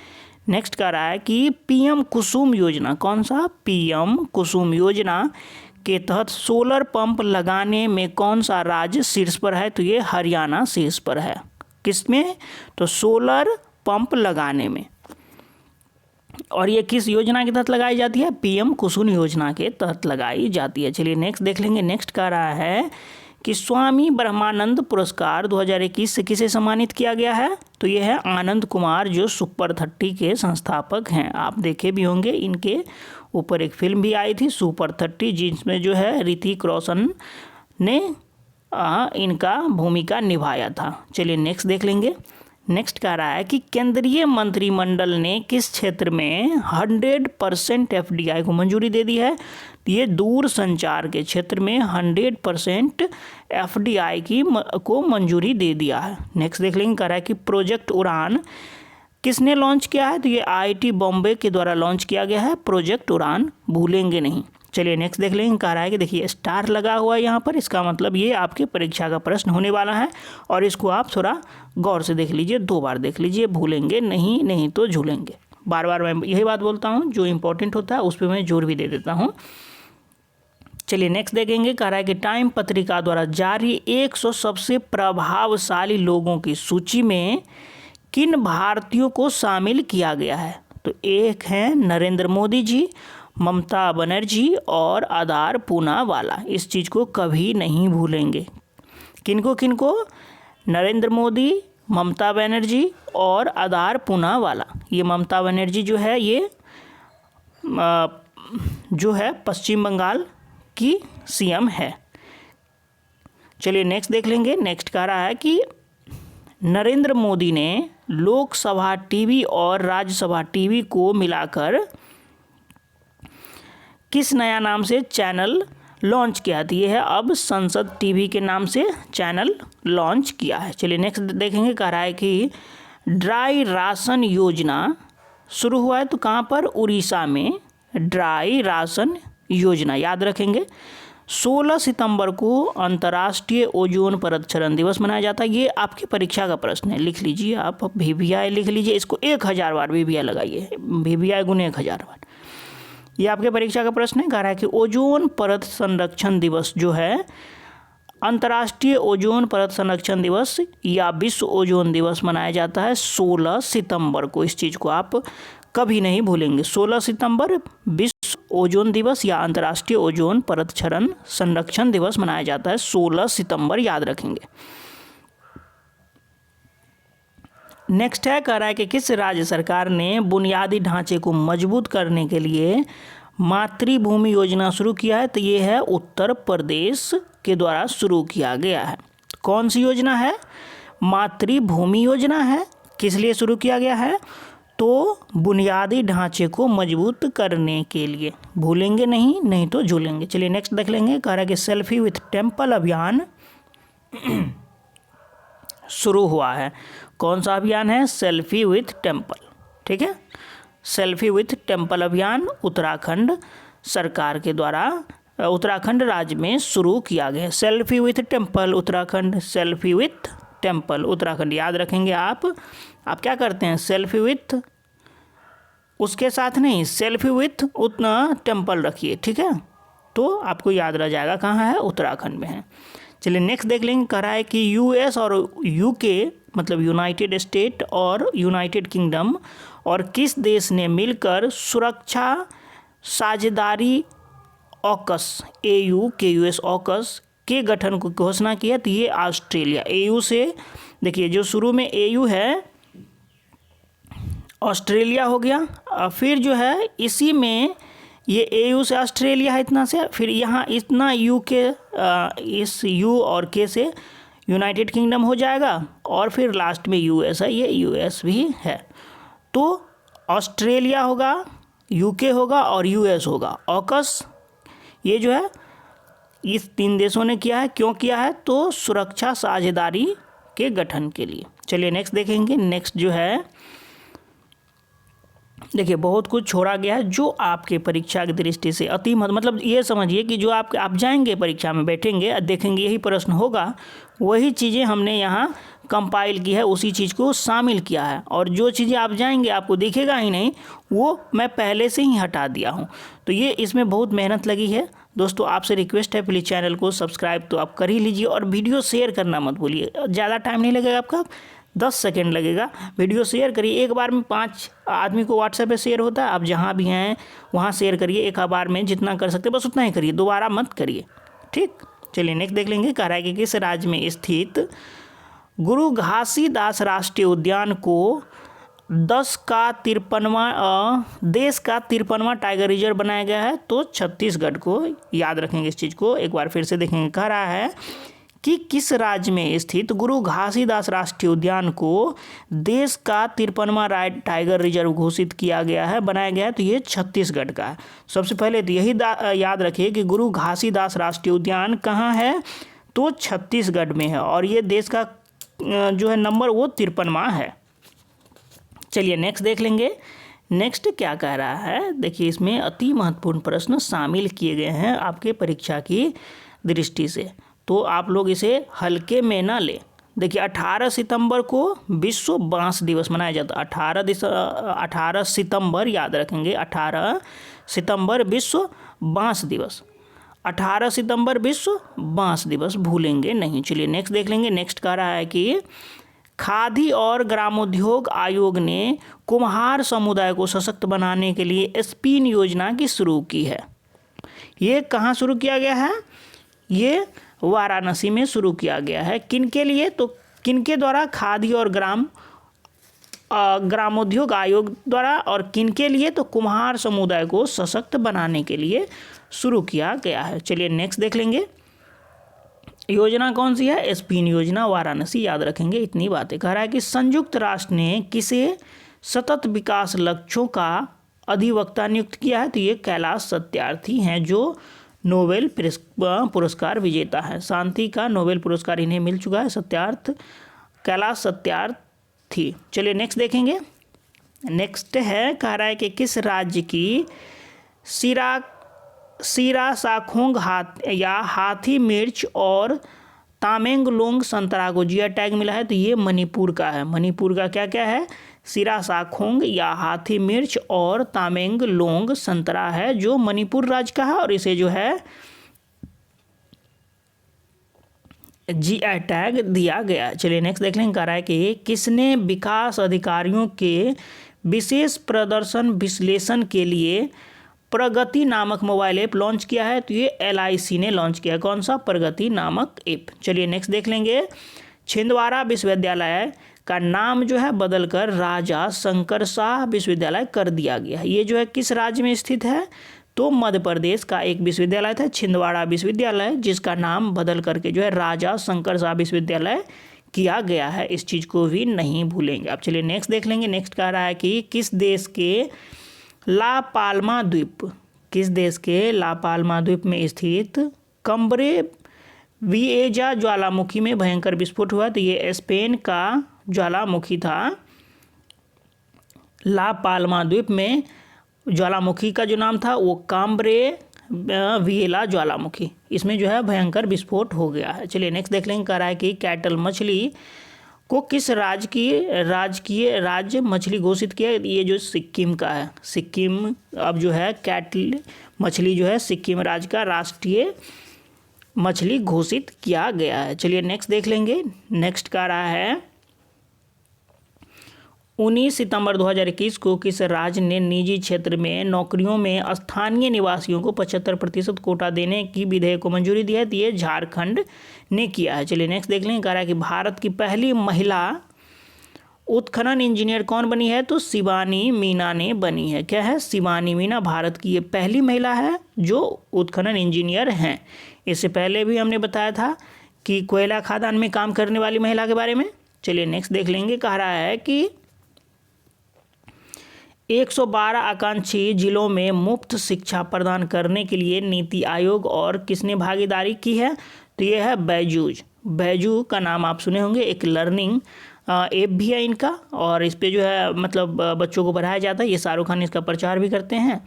नेक्स्ट कह रहा है कि PM कुसुम योजना, कौन सा, PM कुसुम योजना के तहत सोलर पंप लगाने में कौन सा राज्य शीर्ष पर है, तो ये हरियाणा शीर्ष पर है। किसमें, तो सोलर पंप लगाने में, और ये किस योजना के तहत लगाई जाती है, PM कुसुम योजना के तहत लगाई जाती है। चलिए नेक्स्ट देख लेंगे, नेक्स्ट कह रहा है कि स्वामी ब्रह्मानंद पुरस्कार 2021 से किसे सम्मानित किया गया है, तो ये है आनंद कुमार, जो सुपर 30 के संस्थापक हैं। आप देखे भी होंगे, इनके ऊपर एक फिल्म भी आई थी सुपर 30, जिसमें जो है ऋतिक रोशन ने इनका भूमिका निभाया था। चलिए नेक्स्ट देख लेंगे, नेक्स्ट कह रहा है कि केंद्रीय मंत्रिमंडल ने किस क्षेत्र में 100% FDI को मंजूरी दे दी है, ये दूर संचार के क्षेत्र में 100% FDI को मंजूरी दे दिया है। नेक्स्ट देख लेंगे, कह रहा है कि प्रोजेक्ट उड़ान किसने लॉन्च किया है, तो ये IIT बॉम्बे के द्वारा लॉन्च किया गया है प्रोजेक्ट उड़ान, भूलेंगे नहीं। चलिए नेक्स्ट देख लेंगे, कह रहा है कि देखिए स्टार लगा हुआ है यहाँ पर, इसका मतलब ये आपके परीक्षा का प्रश्न होने वाला है, और इसको आप थोड़ा गौर से देख लीजिए, 2 बार देख लीजिए, भूलेंगे नहीं, नहीं तो झूलेंगे। बार बार मैं यही बात बोलता हूँ, जो इंपॉर्टेंट होता है उस पर मैं जोर भी दे देता हूँ। चलिए नेक्स्ट देखेंगे, कह रहा है कि टाइम पत्रिका द्वारा जारी 100 सबसे प्रभावशाली लोगों की सूची में किन भारतीयों को शामिल किया गया है, तो एक हैं नरेंद्र मोदी जी, ममता बनर्जी और आधार पूनावाला। इस चीज़ को कभी नहीं भूलेंगे, किनको किनको, नरेंद्र मोदी, ममता बनर्जी और आधार पूनावाला। ये ममता बनर्जी जो है ये जो है पश्चिम बंगाल की CM है। चलिए नेक्स्ट देख लेंगे, नेक्स्ट कह रहा है कि नरेंद्र मोदी ने लोकसभा टीवी और राज्यसभा टीवी को मिलाकर किस नया नाम से चैनल लॉन्च किया था, ये है अब संसद टीवी के नाम से चैनल लॉन्च किया है। चलिए नेक्स्ट देखेंगे, कह रहा है कि ड्राई राशन योजना शुरू हुआ है, तो कहाँ पर, उड़ीसा में ड्राई राशन योजना, याद रखेंगे। 16 सितंबर को अंतर्राष्ट्रीय ओजोन परत क्षरण दिवस मनाया जाता है, ये आपकी परीक्षा का प्रश्न है, लिख लीजिए आप, VVI लिख लीजिए, इसको 1000 बार VVI लगाइए, VVI गुने 1000 बार, ये आपके परीक्षा का प्रश्न है। कह रहा है कि ओजोन परत संरक्षण दिवस जो है, अंतर्राष्ट्रीय ओजोन परत संरक्षण दिवस या विश्व ओजोन दिवस मनाया जाता है 16 सितंबर को। इस चीज़ को आप कभी नहीं भूलेंगे, 16 सितंबर विश्व ओजोन दिवस या अंतर्राष्ट्रीय ओजोन परत क्षरण संरक्षण दिवस मनाया जाता है 16 सितंबर, याद रखेंगे। नेक्स्ट है, कह रहा है कि किस राज्य सरकार ने बुनियादी ढांचे को मजबूत करने के लिए मातृभूमि योजना शुरू किया है, तो ये है उत्तर प्रदेश के द्वारा शुरू किया गया है। कौन सी योजना है, मातृभूमि योजना है, किस लिए शुरू किया गया है, तो बुनियादी ढांचे को मजबूत करने के लिए। भूलेंगे नहीं, नहीं तो झूलेंगे। चलिए नेक्स्ट देख लेंगे। कह रहा है कि सेल्फी विथ टेम्पल अभियान शुरू हुआ है। कौन सा अभियान है? Selfie with temple. ठीक है, सेल्फी विथ टेम्पल अभियान उत्तराखंड सरकार के द्वारा उत्तराखंड राज्य में शुरू किया गया। Selfie with temple Uttarakhand, selfie with temple Uttarakhand. याद रखेंगे आप क्या करते हैं? सेल्फी विथ उसके साथ नहीं, सेल्फी विथ उतना टेम्पल रखिए। ठीक है, तो आपको याद रह जाएगा कहाँ है, उत्तराखंड में है। चलिए नेक्स्ट देख लेंगे। कह रहा है कि यूएस और यूके मतलब यूनाइटेड स्टेट और यूनाइटेड किंगडम और किस देश ने मिलकर सुरक्षा साझेदारी ऑकस AU के US ऑकस के गठन को घोषणा की है? तो ये ऑस्ट्रेलिया। AU से देखिए, जो शुरू में AU है ऑस्ट्रेलिया हो गया, फिर जो है इसी में ये AU से ऑस्ट्रेलिया है इतना से, फिर यहाँ इतना UK इस U और K से यूनाइटेड किंगडम हो जाएगा, और फिर लास्ट में US है, ये US भी है। तो ऑस्ट्रेलिया होगा, UK होगा और US होगा। ऑकस ये जो है इस 3 देशों ने किया है। क्यों किया है? तो सुरक्षा साझेदारी के गठन के लिए। चलिए नेक्स्ट देखेंगे। नेक्स्ट जो है देखिए, बहुत कुछ छोड़ा गया है जो आपके परीक्षा की दृष्टि से अति मतलब ये समझिए कि जो आप जाएंगे परीक्षा में, बैठेंगे देखेंगे यही प्रश्न होगा, वही चीज़ें हमने यहाँ कंपाइल की है, उसी चीज़ को शामिल किया है। और जो चीज़ें आप जाएंगे आपको दिखेगा ही नहीं, वो मैं पहले से ही हटा दिया हूँ। तो ये इसमें बहुत मेहनत लगी है। दोस्तों आपसे रिक्वेस्ट है, प्लीज़ चैनल को सब्सक्राइब तो आप कर ही लीजिए, और वीडियो शेयर करना मत भूलिए। ज़्यादा टाइम नहीं लगेगा आपका, 10 सेकेंड लगेगा। वीडियो शेयर करिए। एक बार में 5 आदमी को व्हाट्सएप पे शेयर होता है। आप जहाँ भी हैं वहाँ शेयर करिए। एक बार में जितना कर सकते बस उतना ही करिए, दोबारा मत करिए। ठीक, चलिए नेक्स्ट देख लेंगे। कह रहा है कि किस राज्य में स्थित गुरु घासीदास राष्ट्रीय उद्यान को देश का 53वां टाइगर रिजर्व बनाया गया है? तो छत्तीसगढ़ को। याद रखेंगे इस चीज़ को, एक बार फिर से देखेंगे। कह रहा है कि किस राज्य में स्थित गुरु घासीदास राष्ट्रीय उद्यान को देश का 53वां टाइगर रिजर्व घोषित किया गया है, बनाया गया है? तो ये छत्तीसगढ़ का है। सबसे पहले तो यही याद रखिए कि गुरु घासीदास राष्ट्रीय उद्यान कहाँ है? तो छत्तीसगढ़ में है, और ये देश का जो है नंबर वो 53वां है। चलिए नेक्स्ट देख लेंगे। नेक्स्ट क्या कह रहा है? देखिए, इसमें अति महत्वपूर्ण प्रश्न शामिल किए गए हैं आपके परीक्षा की दृष्टि से, तो आप लोग इसे हल्के में ना लें। देखिए 18 सितंबर को विश्व बांस दिवस मनाया जाता है। 18 सितंबर याद रखेंगे, 18 सितंबर विश्व बांस दिवस। 18 सितंबर विश्व बांस दिवस, भूलेंगे नहीं। चलिए नेक्स्ट देख लेंगे। नेक्स्ट कह रहा है कि खादी और ग्रामोद्योग आयोग ने कुम्हार समुदाय को सशक्त बनाने के लिए स्पिन योजना की शुरू की है। ये कहाँ शुरू किया गया है? ये वाराणसी में शुरू किया गया है। किनके लिए? तो किनके द्वारा? खादी और ग्रामोद्योग आयोग द्वारा। और किनके लिए? तो कुम्हार समुदाय को सशक्त बनाने के लिए शुरू किया गया है। चलिए नेक्स्ट देख लेंगे। योजना कौन सी है? स्पिन योजना, वाराणसी। याद रखेंगे इतनी बातें। कह रहा है कि संयुक्त राष्ट्र ने किसे सतत विकास लक्ष्यों का अधिवक्ता नियुक्त किया है? तो ये कैलाश सत्यार्थी हैं, जो नोबेल पुरस्कार विजेता है। शांति का नोबेल पुरस्कार इन्हें मिल चुका है, कैलाश सत्यार्थी। चलिए नेक्स्ट देखेंगे। नेक्स्ट है, कह रहा है कि किस राज्य की सीरासाखोंग हाथी मिर्च और तामेंगलोंग संतरा को जीआई टैग मिला है? तो ये मणिपुर का है। मणिपुर का क्या क्या है? सीरासाखोंग या हाथी मिर्च और तामेंगलोंग संतरा है, जो मणिपुर राज्य का है, और इसे जो है जीआई टैग दिया गया। चलिए नेक्स्ट देख लेंगे। कह रहा है कि किसने विकास अधिकारियों के विशेष प्रदर्शन विश्लेषण के लिए प्रगति नामक मोबाइल ऐप लॉन्च किया है? तो ये LIC ने लॉन्च किया है। कौन सा? प्रगति नामक ऐप। चलिए नेक्स्ट देख लेंगे। छिंदवाड़ा विश्वविद्यालय का नाम जो है बदलकर राजा शंकर शाह विश्वविद्यालय कर दिया गया है। ये जो है किस राज्य में स्थित है? तो मध्य प्रदेश का एक विश्वविद्यालय था छिंदवाड़ा विश्वविद्यालय, जिसका नाम बदल करके जो है राजा शंकर शाह विश्वविद्यालय किया गया है, इस चीज़ को भी नहीं भूलेंगे। अब चलिए नेक्स्ट देख लेंगे। नेक्स्ट कह रहा है कि किस देश के ला पाल्मा द्वीप, किस देश के ला पाल्मा द्वीप में स्थित कम्ब्रे विएजा ज्वालामुखी में भयंकर विस्फोट हुआ? तो ये स्पेन का ज्वालामुखी था। ला पाल्मा द्वीप में ज्वालामुखी का जो नाम था वो काम्ब्रे विएला ज्वालामुखी, इसमें जो है भयंकर विस्फोट हो गया है। चलिए नेक्स्ट देख लेंगे। कह रहा है कि कैटल मछली को किस राज्य मछली घोषित किया? ये जो सिक्किम का है, सिक्किम अब जो है कैटल मछली जो है सिक्किम राज्य का राष्ट्रीय मछली घोषित किया गया है। चलिए नेक्स्ट देख लेंगे। नेक्स्ट कह रहा है 19 सितंबर 2021 को किस राज्य ने निजी क्षेत्र में नौकरियों में स्थानीय निवासियों को 75% कोटा देने की विधेयक को मंजूरी दी है? तो ये झारखंड ने किया है। चलिए नेक्स्ट देख लेंगे। कह रहा है कि भारत की पहली महिला उत्खनन इंजीनियर कौन बनी है? तो शिवानी मीना ने बनी है। क्या है? शिवानी मीना भारत की ये पहली महिला है जो उत्खनन इंजीनियर हैं। इससे पहले भी हमने बताया था कि कोयला खदान में काम करने वाली महिला के बारे में। चलिए नेक्स्ट देख लेंगे। कह रहा है कि 112 आकांक्षी जिलों में मुफ्त शिक्षा प्रदान करने के लिए नीति आयोग और किसने भागीदारी की है? तो ये है बैजूज। बैजू का नाम आप सुने होंगे, एक लर्निंग ऐप भी है इनका, और इस पे जो है मतलब बच्चों को पढ़ाया जाता है। ये शाहरुख खान इसका प्रचार भी करते हैं।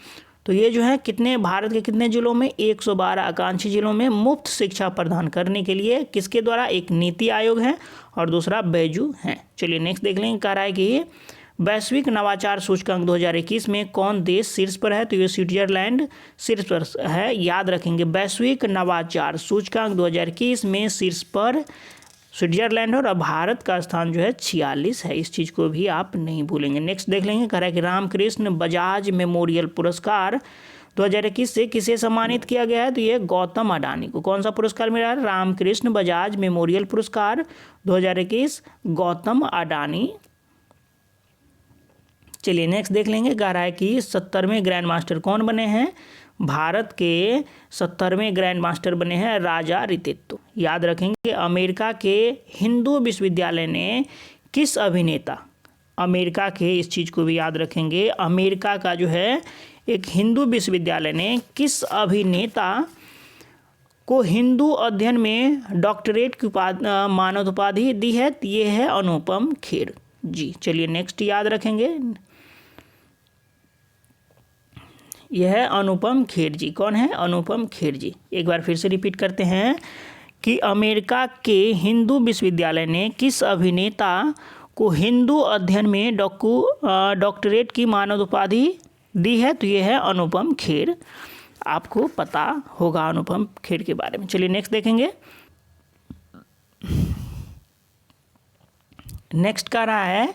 तो ये जो है कितने भारत के कितने जिलों में? 112 आकांक्षी जिलों में मुफ्त शिक्षा प्रदान करने के लिए किसके द्वारा? एक नीति आयोग है और दूसरा बैजू है। चलिए नेक्स्ट देख लेंगे। कह रहा है कि वैश्विक नवाचार सूचकांक 2021 में कौन देश शीर्ष पर है? तो ये स्विट्जरलैंड शीर्ष पर है, याद रखेंगे। वैश्विक नवाचार सूचकांक 2021 में शीर्ष पर स्विट्जरलैंड और भारत का स्थान जो है 46 है, इस चीज़ को भी आप नहीं भूलेंगे। नेक्स्ट देख लेंगे। कह रहा है कि रामकृष्ण बजाज मेमोरियल पुरस्कार 2021 से किसे सम्मानित किया गया है? तो ये गौतम अडानी को। कौन सा पुरस्कार मिला है? रामकृष्ण बजाज मेमोरियल पुरस्कार 2021 गौतम अडानी। चलिए नेक्स्ट देख लेंगे। कह रहा है कि 70वें ग्रैंड मास्टर कौन बने हैं? भारत के 70वें ग्रैंड मास्टर बने हैं राजा रितित्तु। याद रखेंगे। अमेरिका के हिंदू विश्वविद्यालय ने किस अभिनेता, अमेरिका के, इस चीज़ को भी याद रखेंगे, अमेरिका का जो है एक हिंदू विश्वविद्यालय ने किस अभिनेता को हिंदू अध्ययन में डॉक्टरेट की मानद उपाधि दी है? ये है अनुपम खेर जी। चलिए नेक्स्ट याद रखेंगे। यह है अनुपम खेर जी। कौन है? अनुपम खेर जी। एक बार फिर से रिपीट करते हैं कि अमेरिका के हिंदू विश्वविद्यालय ने किस अभिनेता को हिंदू अध्ययन में डॉक्टरेट की मानद उपाधि दी है? तो ये है अनुपम खेर। आपको पता होगा अनुपम खेर के बारे में। चलिए नेक्स्ट देखेंगे। नेक्स्ट कह रहा है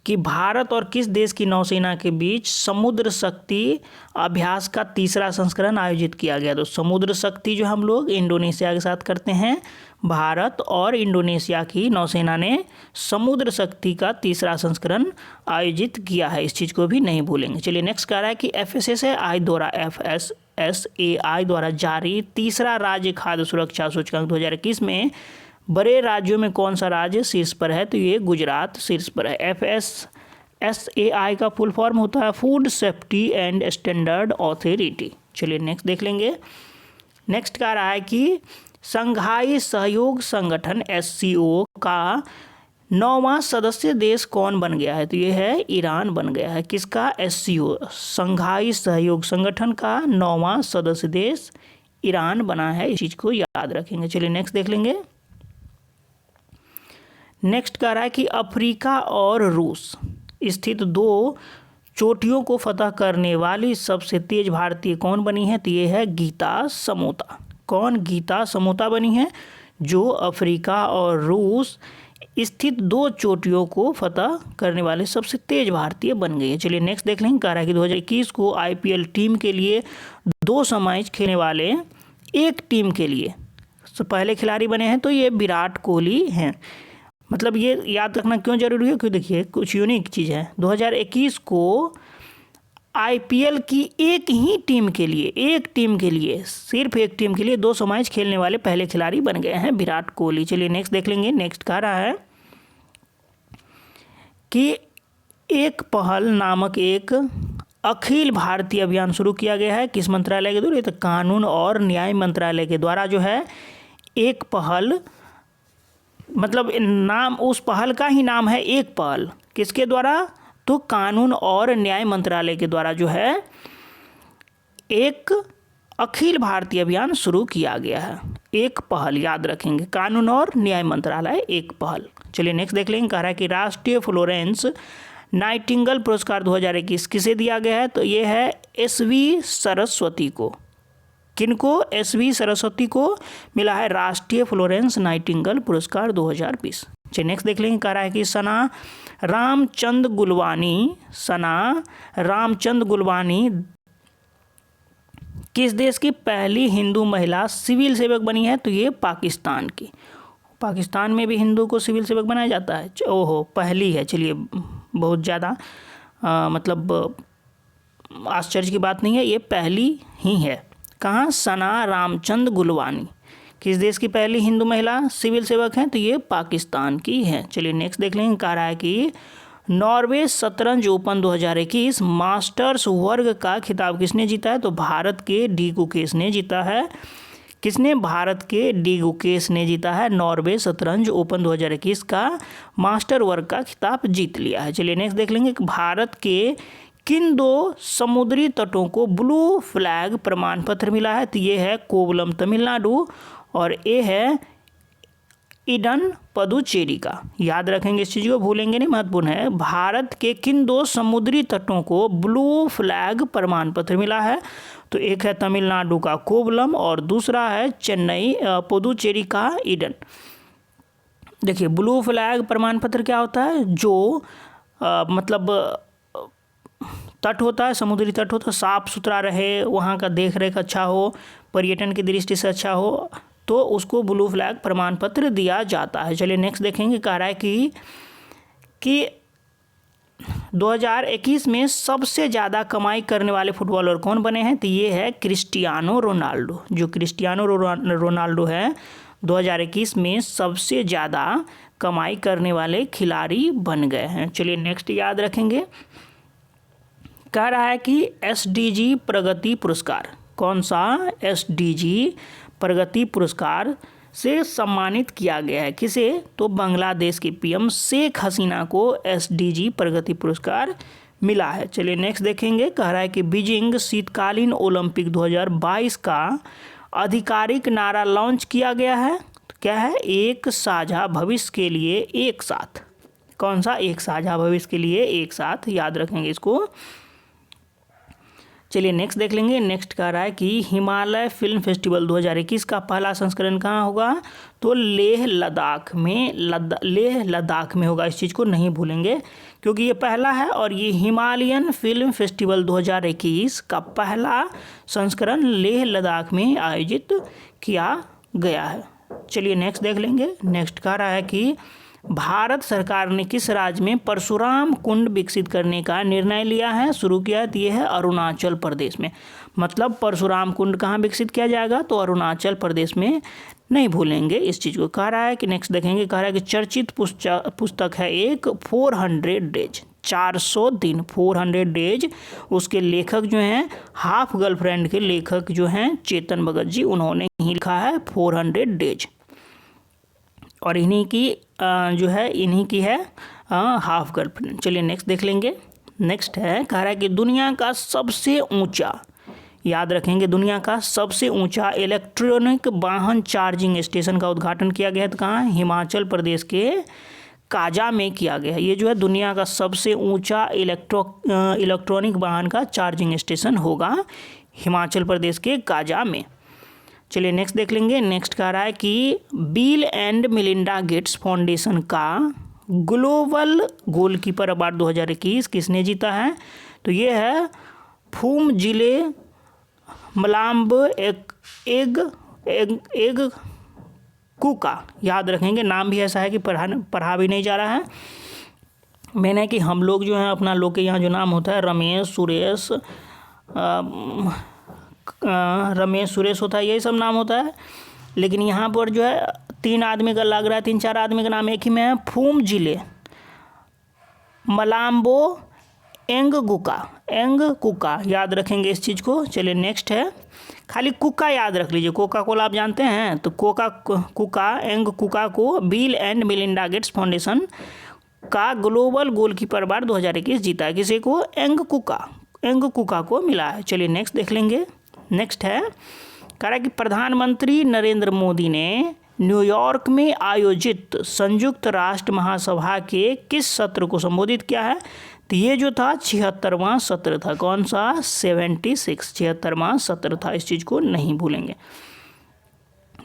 कि भारत और किस देश की नौसेना के बीच समुद्र शक्ति अभ्यास का तीसरा संस्करण आयोजित किया गया? तो समुद्र शक्ति जो हम लोग इंडोनेशिया के साथ करते हैं, भारत और इंडोनेशिया की नौसेना ने समुद्र शक्ति का तीसरा संस्करण आयोजित किया है, इस चीज़ को भी नहीं भूलेंगे। चलिए नेक्स्ट कह रहा है कि FSSAI द्वारा जारी तीसरा राज्य खाद्य सुरक्षा सूचकांक 2021 में बड़े राज्यों में कौन सा राज्य शीर्ष पर है? तो ये गुजरात शीर्ष पर है। FSSAI का फुल फॉर्म होता है food safety and standard authority. चलिए नेक्स्ट देख लेंगे। नेक्स्ट कह रहा है कि संघाई सहयोग संगठन SCO का 9वां सदस्य देश कौन बन गया है? तो ये है ईरान बन गया है। किसका? SCO संघाई सहयोग संगठन का 9वां सदस्य देश ईरान बना है, इस चीज़ को याद रखेंगे। चलिए नेक्स्ट देख लेंगे। नेक्स्ट कह रहा है कि अफ्रीका और रूस स्थित 2 चोटियों को फतह करने वाली सबसे तेज भारतीय कौन बनी है? तो ये है गीता समोता। कौन? गीता समोता बनी है, जो अफ्रीका और रूस स्थित 2 चोटियों को फतह करने वाले सबसे तेज भारतीय बन गई है। चलिए नेक्स्ट देख लेंगे। कह रहा है कि 2021 को IPL टीम के लिए 200 मैच खेलने वाले एक टीम के लिए पहले खिलाड़ी बने हैं, तो ये विराट कोहली हैं। मतलब ये याद रखना क्यों जरूरी है? क्योंकि देखिए कुछ यूनिक चीज़ है। 2021 को आईपीएल की एक टीम के लिए सिर्फ एक टीम के लिए 200 मैच खेलने वाले पहले खिलाड़ी बन गए हैं विराट कोहली। चलिए नेक्स्ट देख लेंगे। नेक्स्ट कह रहा है कि एक पहल नामक एक अखिल भारतीय अभियान शुरू किया गया है किस मंत्रालय के द्वारा? तो कानून और न्याय मंत्रालय के द्वारा जो है एक पहल, मतलब नाम उस पहल का ही नाम है एक पहल। किसके द्वारा? तो कानून और न्याय मंत्रालय के द्वारा जो है एक अखिल भारतीय अभियान शुरू किया गया है। एक पहल याद रखेंगे, कानून और न्याय मंत्रालय एक पहल। चलिए नेक्स्ट देख लेंगे। कह रहा है कि राष्ट्रीय फ्लोरेंस नाइटिंगेल पुरस्कार 2021 किसे दिया गया है? तो ये है एसवी सरस्वती को। किनको? एसवी सरस्वती को मिला है राष्ट्रीय फ्लोरेंस नाइटिंगेल पुरस्कार 2020। चलिए नेक्स्ट देख लेंगे। कह रहा है कि सना रामचंद गुलवानी किस देश की पहली हिंदू महिला सिविल सेवक बनी है? तो ये पाकिस्तान की। पाकिस्तान में भी हिंदू को सिविल सेवक बनाया जाता है। ओहो, पहली है। चलिए बहुत ज़्यादा मतलब आश्चर्य की बात नहीं है, ये पहली ही है। कहाँ? सना रामचंद गुलवानी किस देश की पहली हिंदू महिला सिविल सेवक हैं? तो ये पाकिस्तान की है। चलिए नेक्स्ट देख लेंगे। कह रहा है कि नॉर्वे शतरंज ओपन 2021 मास्टर्स वर्ग का खिताब किसने जीता है? तो भारत के डी गुकेश ने जीता है। किसने? भारत के डी गुकेश ने जीता है। नॉर्वे शतरंज ओपन 2021 का मास्टर वर्ग का खिताब जीत लिया है। चलिए नेक्स्ट देख लेंगे कि भारत के किन 2 समुद्री तटों को ब्लू फ्लैग प्रमाण पत्र मिला है? तो ये है कोवलम तमिलनाडु और ये है ईडन पुदुचेरी का। याद रखेंगे इस चीज़ को, भूलेंगे नहीं, महत्वपूर्ण है। भारत के किन 2 समुद्री तटों को ब्लू फ्लैग प्रमाण पत्र मिला है? तो एक है तमिलनाडु का कोवलम और दूसरा है चेन्नई पुदुचेरी का ईडन। देखिए ब्लू फ्लैग प्रमाण पत्र क्या होता है? जो मतलब तट होता है, समुद्री तट होता है, साफ सुथरा रहे, वहाँ का देख रेख अच्छा हो, पर्यटन की दृष्टि से अच्छा हो, तो उसको ब्लू फ्लैग प्रमाण पत्र दिया जाता है। चलिए नेक्स्ट देखेंगे। कह रहा है कि 2021 में सबसे ज़्यादा कमाई करने वाले फुटबॉलर कौन बने हैं? तो ये है क्रिस्टियानो रोनाल्डो। जो क्रिस्टियानो रोनाल्डो है 2021 में सबसे ज़्यादा कमाई करने वाले खिलाड़ी बन गए हैं। चलिए नेक्स्ट याद रखेंगे। कह रहा है कि एसडीजी प्रगति पुरस्कार, कौन सा? एसडीजी प्रगति पुरस्कार से सम्मानित किया गया है। किसे? तो बांग्लादेश की पीएम शेख हसीना को एसडीजी प्रगति पुरस्कार मिला है। चलिए नेक्स्ट देखेंगे। कह रहा है कि बीजिंग शीतकालीन ओलंपिक 2022 का आधिकारिक नारा लॉन्च किया गया है। तो क्या है? एक साझा भविष्य के लिए एक साथ। कौन सा? एक साझा भविष्य के लिए एक साथ। याद रखेंगे इसको। चलिए नेक्स्ट देख लेंगे। नेक्स्ट कह रहा है कि हिमालय फिल्म फेस्टिवल 2021 का पहला संस्करण कहाँ होगा? तो लेह लद्दाख में होगा। इस चीज़ को नहीं भूलेंगे क्योंकि ये पहला है और ये हिमालयन फिल्म फेस्टिवल 2021 का पहला संस्करण लेह लद्दाख में आयोजित किया गया है। चलिए नेक्स्ट देख लेंगे। नेक्स्ट कह रहा है कि भारत सरकार ने किस राज्य में परशुराम कुंड विकसित करने का निर्णय लिया है, शुरू किया है? तो ये है अरुणाचल प्रदेश में। मतलब परशुराम कुंड कहाँ विकसित किया जाएगा? तो अरुणाचल प्रदेश में। नहीं भूलेंगे इस चीज़ को। कह रहा है कि नेक्स्ट देखेंगे। कह रहा है कि चर्चित पुस्तक है एक 400 डेज, 400 दिन, 400 डेज। उसके लेखक जो हैं हाफ गर्लफ्रेंड के लेखक जो हैं चेतन भगत जी, उन्होंने ही लिखा है 400 डेज। और इन्हीं की है हाफ गर्लफ्रेंड। चलिए नेक्स्ट देख लेंगे। नेक्स्ट है, कह रहा है कि दुनिया का सबसे ऊंचा, याद रखेंगे, दुनिया का सबसे ऊंचा इलेक्ट्रॉनिक वाहन चार्जिंग स्टेशन का उद्घाटन किया गया है। तो कहाँ? हिमाचल प्रदेश के काजा में किया गया है। ये जो है दुनिया का सबसे ऊंचा इलेक्ट्रॉनिक वाहन का चार्जिंग स्टेशन होगा हिमाचल प्रदेश के काजा में। चलिए नेक्स्ट देख लेंगे। नेक्स्ट कह रहा है कि bill and Melinda Gates foundation का ग्लोबल गोलकीपर अवार्ड 2021 किसने जीता है? तो ये है फूम जिले मलाम्ब एग कुका। याद रखेंगे, नाम भी ऐसा है कि पढ़ा भी नहीं जा रहा है। मेन है कि हम लोग जो हैं अपना लोग के यहाँ जो नाम होता है रमेश सुरेश होता है, यही सब नाम होता है। लेकिन यहाँ पर जो है 3 आदमी का लग रहा है, 3-4 आदमी का नाम एक ही में है। फूम जिले मलाम्बो एंगकुका, याद रखेंगे इस चीज़ को। चलिए नेक्स्ट है, खाली कुका याद रख लीजिए। कोका कोला आप जानते हैं, तो कुका एंगकुका को bill and Melinda Gates foundation का ग्लोबल गोलकीपर अवार्ड 2021 जीता है। किसी को? एंगकुका को मिला है। चलिए नेक्स्ट देख लेंगे। नेक्स्ट है, कह रहा है कि प्रधानमंत्री नरेंद्र मोदी ने न्यूयॉर्क में आयोजित संयुक्त राष्ट्र महासभा के किस सत्र को संबोधित किया है? तो ये जो था 76वां सत्र था। कौन सा? 76वां सत्र था। इस चीज़ को नहीं भूलेंगे।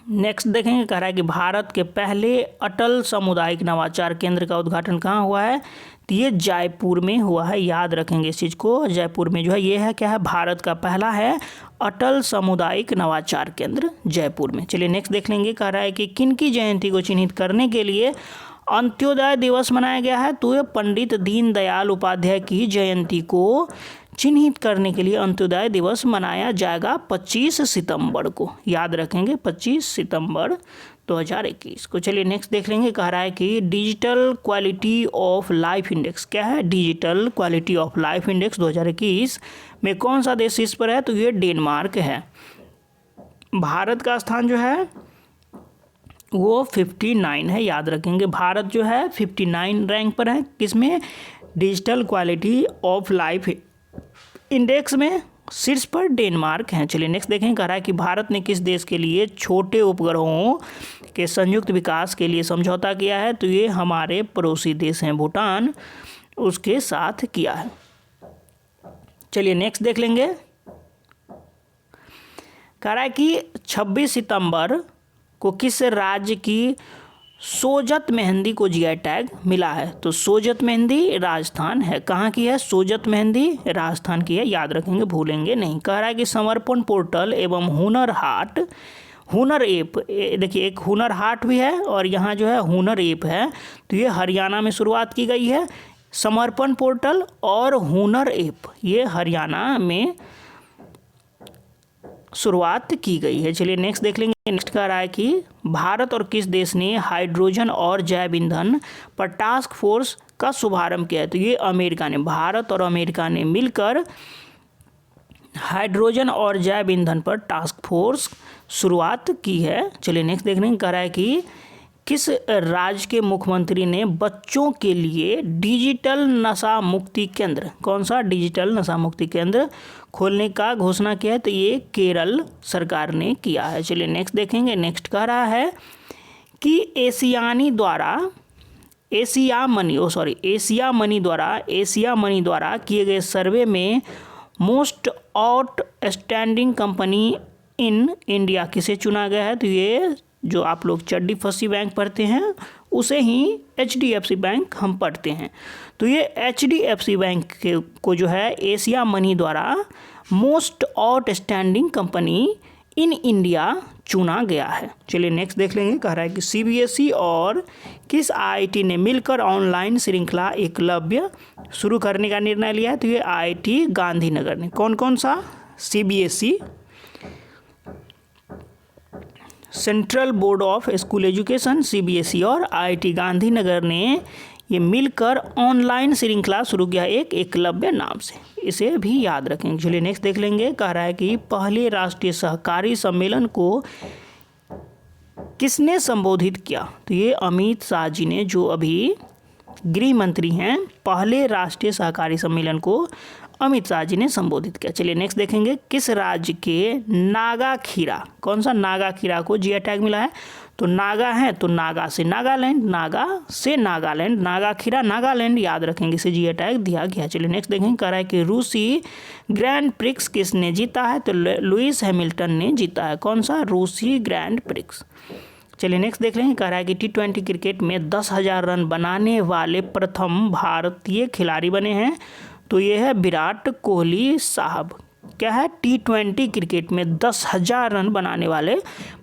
नेक्स्ट देखेंगे, कह रहा है कि भारत के पहले अटल सामुदायिक नवाचार केंद्र का उद्घाटन कहाँ हुआ है? तो ये जयपुर में हुआ है, याद रखेंगे इस चीज़ को। जयपुर में जो है ये है क्या है? भारत का पहला है अटल सामुदायिक नवाचार केंद्र जयपुर में। चलिए नेक्स्ट देख लेंगे। कह रहा है कि किन की जयंती को चिन्हित करने के लिए अंत्योदय दिवस मनाया गया है? तो ये पंडित दीनदयाल उपाध्याय की जयंती को चिन्हित करने के लिए अंत्योदय दिवस मनाया जाएगा 25 सितंबर को, याद रखेंगे 25 सितंबर 2021 को। चलिए नेक्स्ट देख लेंगे। कह रहा है कि digital quality of life index क्या है? Digital quality of life index 2021 में कौन सा देश शीर्ष पर है? तो ये डेनमार्क है। भारत का स्थान जो है वो 59 है, याद रखेंगे। भारत जो है 59 रैंक पर है, किसमें? Digital quality of life index में शीर्ष पर डेनमार्क है। चलिए नेक्स्ट देखें। कह रहा है कि भारत ने किस देश के लिए छोटे उपग्रहों के संयुक्त विकास के लिए समझौता किया है? तो ये हमारे पड़ोसी देश हैं भूटान, उसके साथ किया है। चलिए नेक्स्ट देख लेंगे। कह रहा है कि 26 सितंबर को किस राज्य की सोजत मेहंदी को जीआई टैग मिला है? तो सोजत मेहंदी राजस्थान है। कहाँ की है? सोजत मेहंदी राजस्थान की है, याद रखेंगे, भूलेंगे नहीं। कह रहा है कि समर्पण पोर्टल एवं हुनर ऐप, देखिए एक हुनर हाट भी है और यहाँ जो है हुनर ऐप है, तो ये हरियाणा में शुरुआत की गई है। समर्पण पोर्टल और हुनर ऐप ये हरियाणा में शुरुआत की गई है। चलिए नेक्स्ट देख लेंगे। नेक्स्ट कह रहा है कि भारत और किस देश ने हाइड्रोजन और जैव ईंधन पर टास्क फोर्स का शुभारंभ किया है? तो ये अमेरिका ने, भारत और अमेरिका ने मिलकर हाइड्रोजन और जैव ईंधन पर टास्क फोर्स शुरुआत की है। चलिए नेक्स्ट देख लेंगे। कह रहा है कि किस राज्य के मुख्यमंत्री ने बच्चों के लिए डिजिटल नशा मुक्ति केंद्र, कौन सा? डिजिटल नशा मुक्ति केंद्र खोलने का घोषणा किया है? तो ये केरल सरकार ने किया है। चलिए नेक्स्ट देखेंगे। नेक्स्ट कह रहा है कि एशिया मनी द्वारा किए गए सर्वे में most outstanding company in India किसे चुना गया है? तो ये जो आप लोग चड्डी फसी बैंक पढ़ते हैं उसे ही HDFC बैंक हम पढ़ते हैं। तो ये HDFC बैंक को जो है एशिया मनी द्वारा most outstanding company in India चुना गया है। चलिए नेक्स्ट देख लेंगे। कह रहा है कि CBSE और किस IIT ने मिलकर ऑनलाइन श्रृंखला एकलव्य शुरू करने का निर्णय लिया है? तो ये IIT गांधीनगर ने। कौन कौन सा? CBSE central board of school education CBSE और IIT गांधीनगर ने ये मिलकर ऑनलाइन श्रृंखला शुरू किया एक एकलव्य नाम से, इसे भी याद रखेंगे। चलिए नेक्स्ट देख लेंगे। कह रहा है कि पहले राष्ट्रीय सहकारी सम्मेलन को किसने संबोधित किया? तो ये अमित शाह जी ने, जो अभी गृह मंत्री हैं। पहले राष्ट्रीय सहकारी सम्मेलन को अमित शाह जी ने संबोधित किया। चलिए नेक्स्ट देखेंगे। किस राज्य के नागा खीरा, कौन सा नागा खीरा को जीआई टैग मिला है? तो नागा है तो नागा से नागालैंड, नागा खीरा नागालैंड, याद रखेंगे, इसे जीआई टैग दिया गया। चलिए नेक्स्ट देखेंगे। कह रहा है कि रूसी ग्रैंड प्रिक्स किसने जीता है? तो लुइस हैमिल्टन ने जीता है। कौन सा? रूसी ग्रैंड प्रिक्स। चलिए नेक्स्ट देख लेंगे। कह रहा है कि T20 क्रिकेट में 10,000 रन बनाने वाले प्रथम भारतीय खिलाड़ी बने हैं। तो ये है विराट कोहली साहब। क्या है? T20 क्रिकेट में 10,000 रन बनाने वाले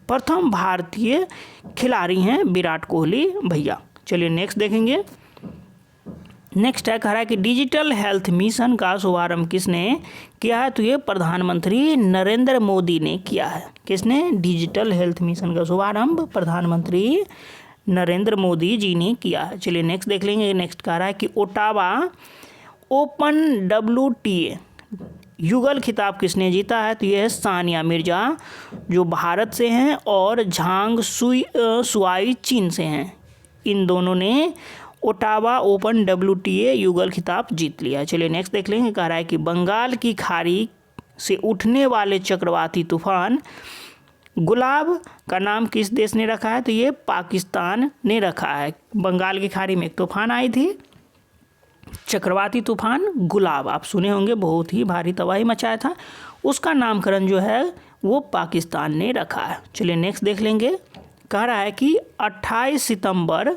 प्रथम भारतीय खिलाड़ी हैं विराट कोहली भैया। चलिए नेक्स्ट देखेंगे। नेक्स्ट है, कह रहा है कि डिजिटल हेल्थ मिशन का शुभारंभ किसने किया है? तो ये प्रधानमंत्री नरेंद्र मोदी ने किया है। किसने? डिजिटल हेल्थ मिशन का शुभारंभ प्रधानमंत्री नरेंद्र मोदी जी ने किया है। चलिए नेक्स्ट देख लेंगे। नेक्स्ट कह रहा है कि ओटावा ओपन WTA युगल खिताब किसने जीता है? तो ये है सानिया मिर्जा, जो भारत से हैं, और झांग सुआई चीन से हैं। इन दोनों ने ओटावा ओपन WTA युगल खिताब जीत लिया। चलिए नेक्स्ट देख लेंगे। कह रहा है कि बंगाल की खाड़ी से उठने वाले चक्रवाती तूफान गुलाब का नाम किस देश ने रखा है? तो ये पाकिस्तान ने रखा है। बंगाल की खाड़ी में एक तूफान आई थी, चक्रवाती तूफान गुलाब, आप सुने होंगे, बहुत ही भारी तबाही मचाया था। उसका नामकरण जो है वो पाकिस्तान ने रखा है। चलिए नेक्स्ट देख लेंगे। कह रहा है कि 28 सितंबर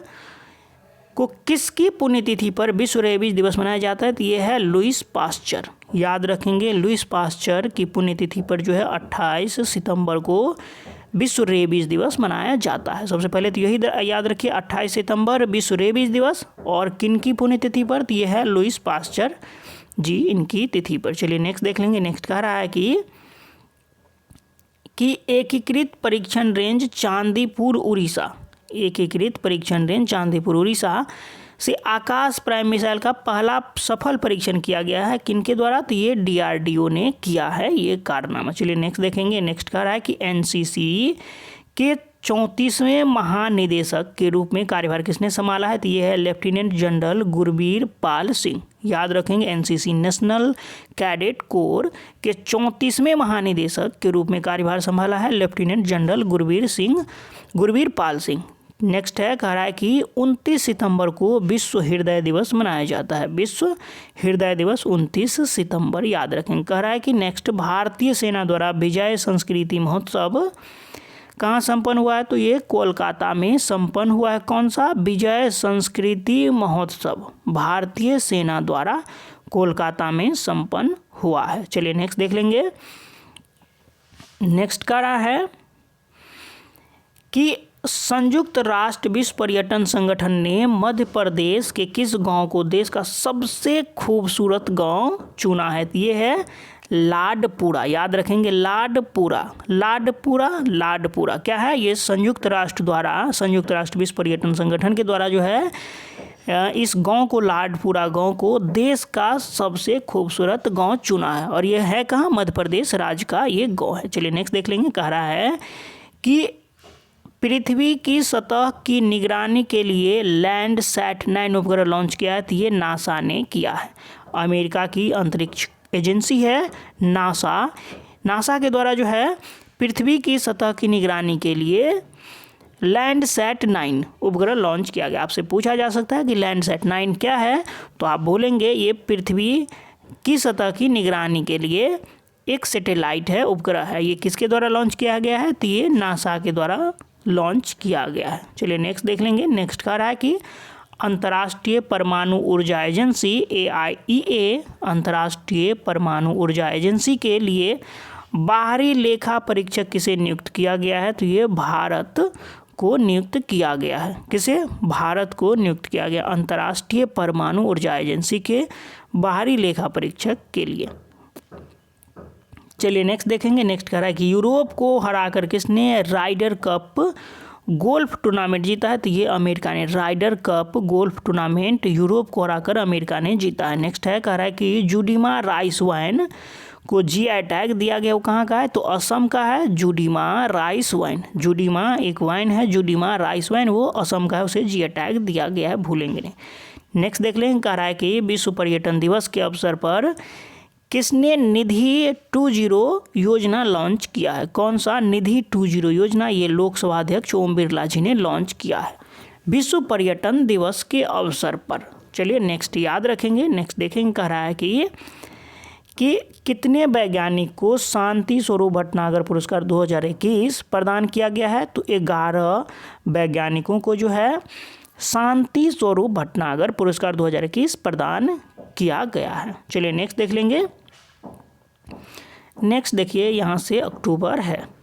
को किसकी पुण्यतिथि पर विश्व रेबीज दिवस मनाया जाता है? तो ये है लुईस पास्चर। याद रखेंगे, लुईस पास्चर की पुण्यतिथि पर जो है 28 सितंबर को विश्व रेबीज दिवस मनाया जाता है। सबसे पहले तो यही याद रखिए, 28 सितंबर विश्व रेबीज दिवस, और किन की पुण्यतिथि पर? तो ये है लुईस पास्चर जी, इनकी तिथि पर। चलिए नेक्स्ट देख लेंगे। नेक्स्ट कह रहा है कि एकीकृत परीक्षण रेंज चांदीपुर उड़ीसा, एकीकृत परीक्षण रेंज चांदीपुर उड़ीसा से आकाश प्राइम मिसाइल का पहला सफल परीक्षण किया गया है। किनके द्वारा? तो ये DRDO ने किया है ये कारनामा। चलिए नेक्स्ट देखेंगे। नेक्स्ट कह रहा है कि NCC के 34वें महानिदेशक के रूप में कार्यभार किसने संभाला है? तो ये है लेफ्टिनेंट जनरल गुरबीर पाल सिंह। याद रखेंगे, NCC नेशनल कैडेट कोर के 34वें महानिदेशक के रूप में कार्यभार संभाला है lieutenant general Gurbir Pal Singh. Next है, कह रहा है कि 29 सितंबर को विश्व हृदय दिवस मनाया जाता है। विश्व हृदय दिवस 29 सितंबर, याद रखेंगे। कह रहा है कि नेक्स्ट, भारतीय सेना द्वारा विजय संस्कृति महोत्सव कहाँ संपन्न हुआ है? तो ये कोलकाता में संपन्न हुआ है। कौन सा? विजय संस्कृति महोत्सव भारतीय सेना द्वारा कोलकाता में संपन्न हुआ है। चलिए नेक्स्ट देख लेंगे। नेक्स्ट कह रहा है कि संयुक्त राष्ट्र विश्व पर्यटन संगठन ने मध्य प्रदेश के किस गांव को देश का सबसे खूबसूरत गांव चुना है? ये है लाडपुरा। याद रखेंगे, लाडपुरा क्या है? ये संयुक्त राष्ट्र विश्व पर्यटन संगठन के द्वारा जो है इस गांव को, लाडपुरा गांव को देश का सबसे खूबसूरत गांव चुना है। और ये है कहाँ? मध्य प्रदेश राज्य का ये गांव है। चलिए नेक्स्ट देख लेंगे। कह रहा है कि पृथ्वी की सतह की निगरानी के लिए लैंडसैट 9 उपग्रह लॉन्च किया है। तो ये नासा ने किया है। अमेरिका की अंतरिक्ष एजेंसी है नासा के द्वारा जो है पृथ्वी की सतह की निगरानी के लिए लैंडसैट 9 उपग्रह लॉन्च किया गया। आपसे पूछा जा सकता है कि लैंडसैट 9 क्या है? तो आप बोलेंगे ये पृथ्वी की सतह की निगरानी के लिए एक सैटेलाइट है, उपग्रह है। ये किसके द्वारा लॉन्च किया गया है? तो ये नासा के द्वारा लॉन्च किया गया है। चलिए नेक्स्ट देख लेंगे। नेक्स्ट कह रहा है कि अंतर्राष्ट्रीय परमाणु ऊर्जा एजेंसी AIEA, अंतर्राष्ट्रीय परमाणु ऊर्जा एजेंसी के लिए बाहरी लेखा परीक्षक किसे नियुक्त किया गया है? तो ये भारत को नियुक्त किया गया है। किसे? भारत को नियुक्त किया गया अंतर्राष्ट्रीय परमाणु ऊर्जा एजेंसी के बाहरी लेखा परीक्षक के लिए। चलिए नेक्स्ट देखेंगे। नेक्स्ट कह रहा है कि यूरोप को हराकर किसने राइडर कप गोल्फ टूर्नामेंट जीता है? तो ये अमेरिका ने। Ryder Cup golf tournament Europe को हराकर अमेरिका ने जीता है। नेक्स्ट है, कह रहा है कि जुडीमा राइस वाइन को GI टैग दिया गया। वो कहाँ का है? तो असम का है जुडीमा राइस वाइन। जुडीमा एक वाइन है, जुडीमा राइस वाइन, वो असम का है, उसे GI टैग दिया गया है, भूलेंगे नहीं। नेक्स्ट देख लेंगे। कह रहा है कि विश्व पर्यटन दिवस के अवसर पर किसने निधि 20 योजना लॉन्च किया है? कौन सा? निधि 20 योजना। ये लोकसभा अध्यक्ष ओम बिरला जी ने लॉन्च किया है विश्व पर्यटन दिवस के अवसर पर। चलिए नेक्स्ट याद रखेंगे। नेक्स्ट देखेंगे। कह रहा है कि कितने वैज्ञानिक को शांति स्वरूप भटनागर पुरस्कार 2021 प्रदान किया गया है? तो 11 वैज्ञानिकों को जो है शांति स्वरूप भटनागर पुरस्कार 2021 प्रदान किया गया है। चलिए नेक्स्ट देख लेंगे। नेक्स्ट देखिए, यहाँ से अक्टूबर है।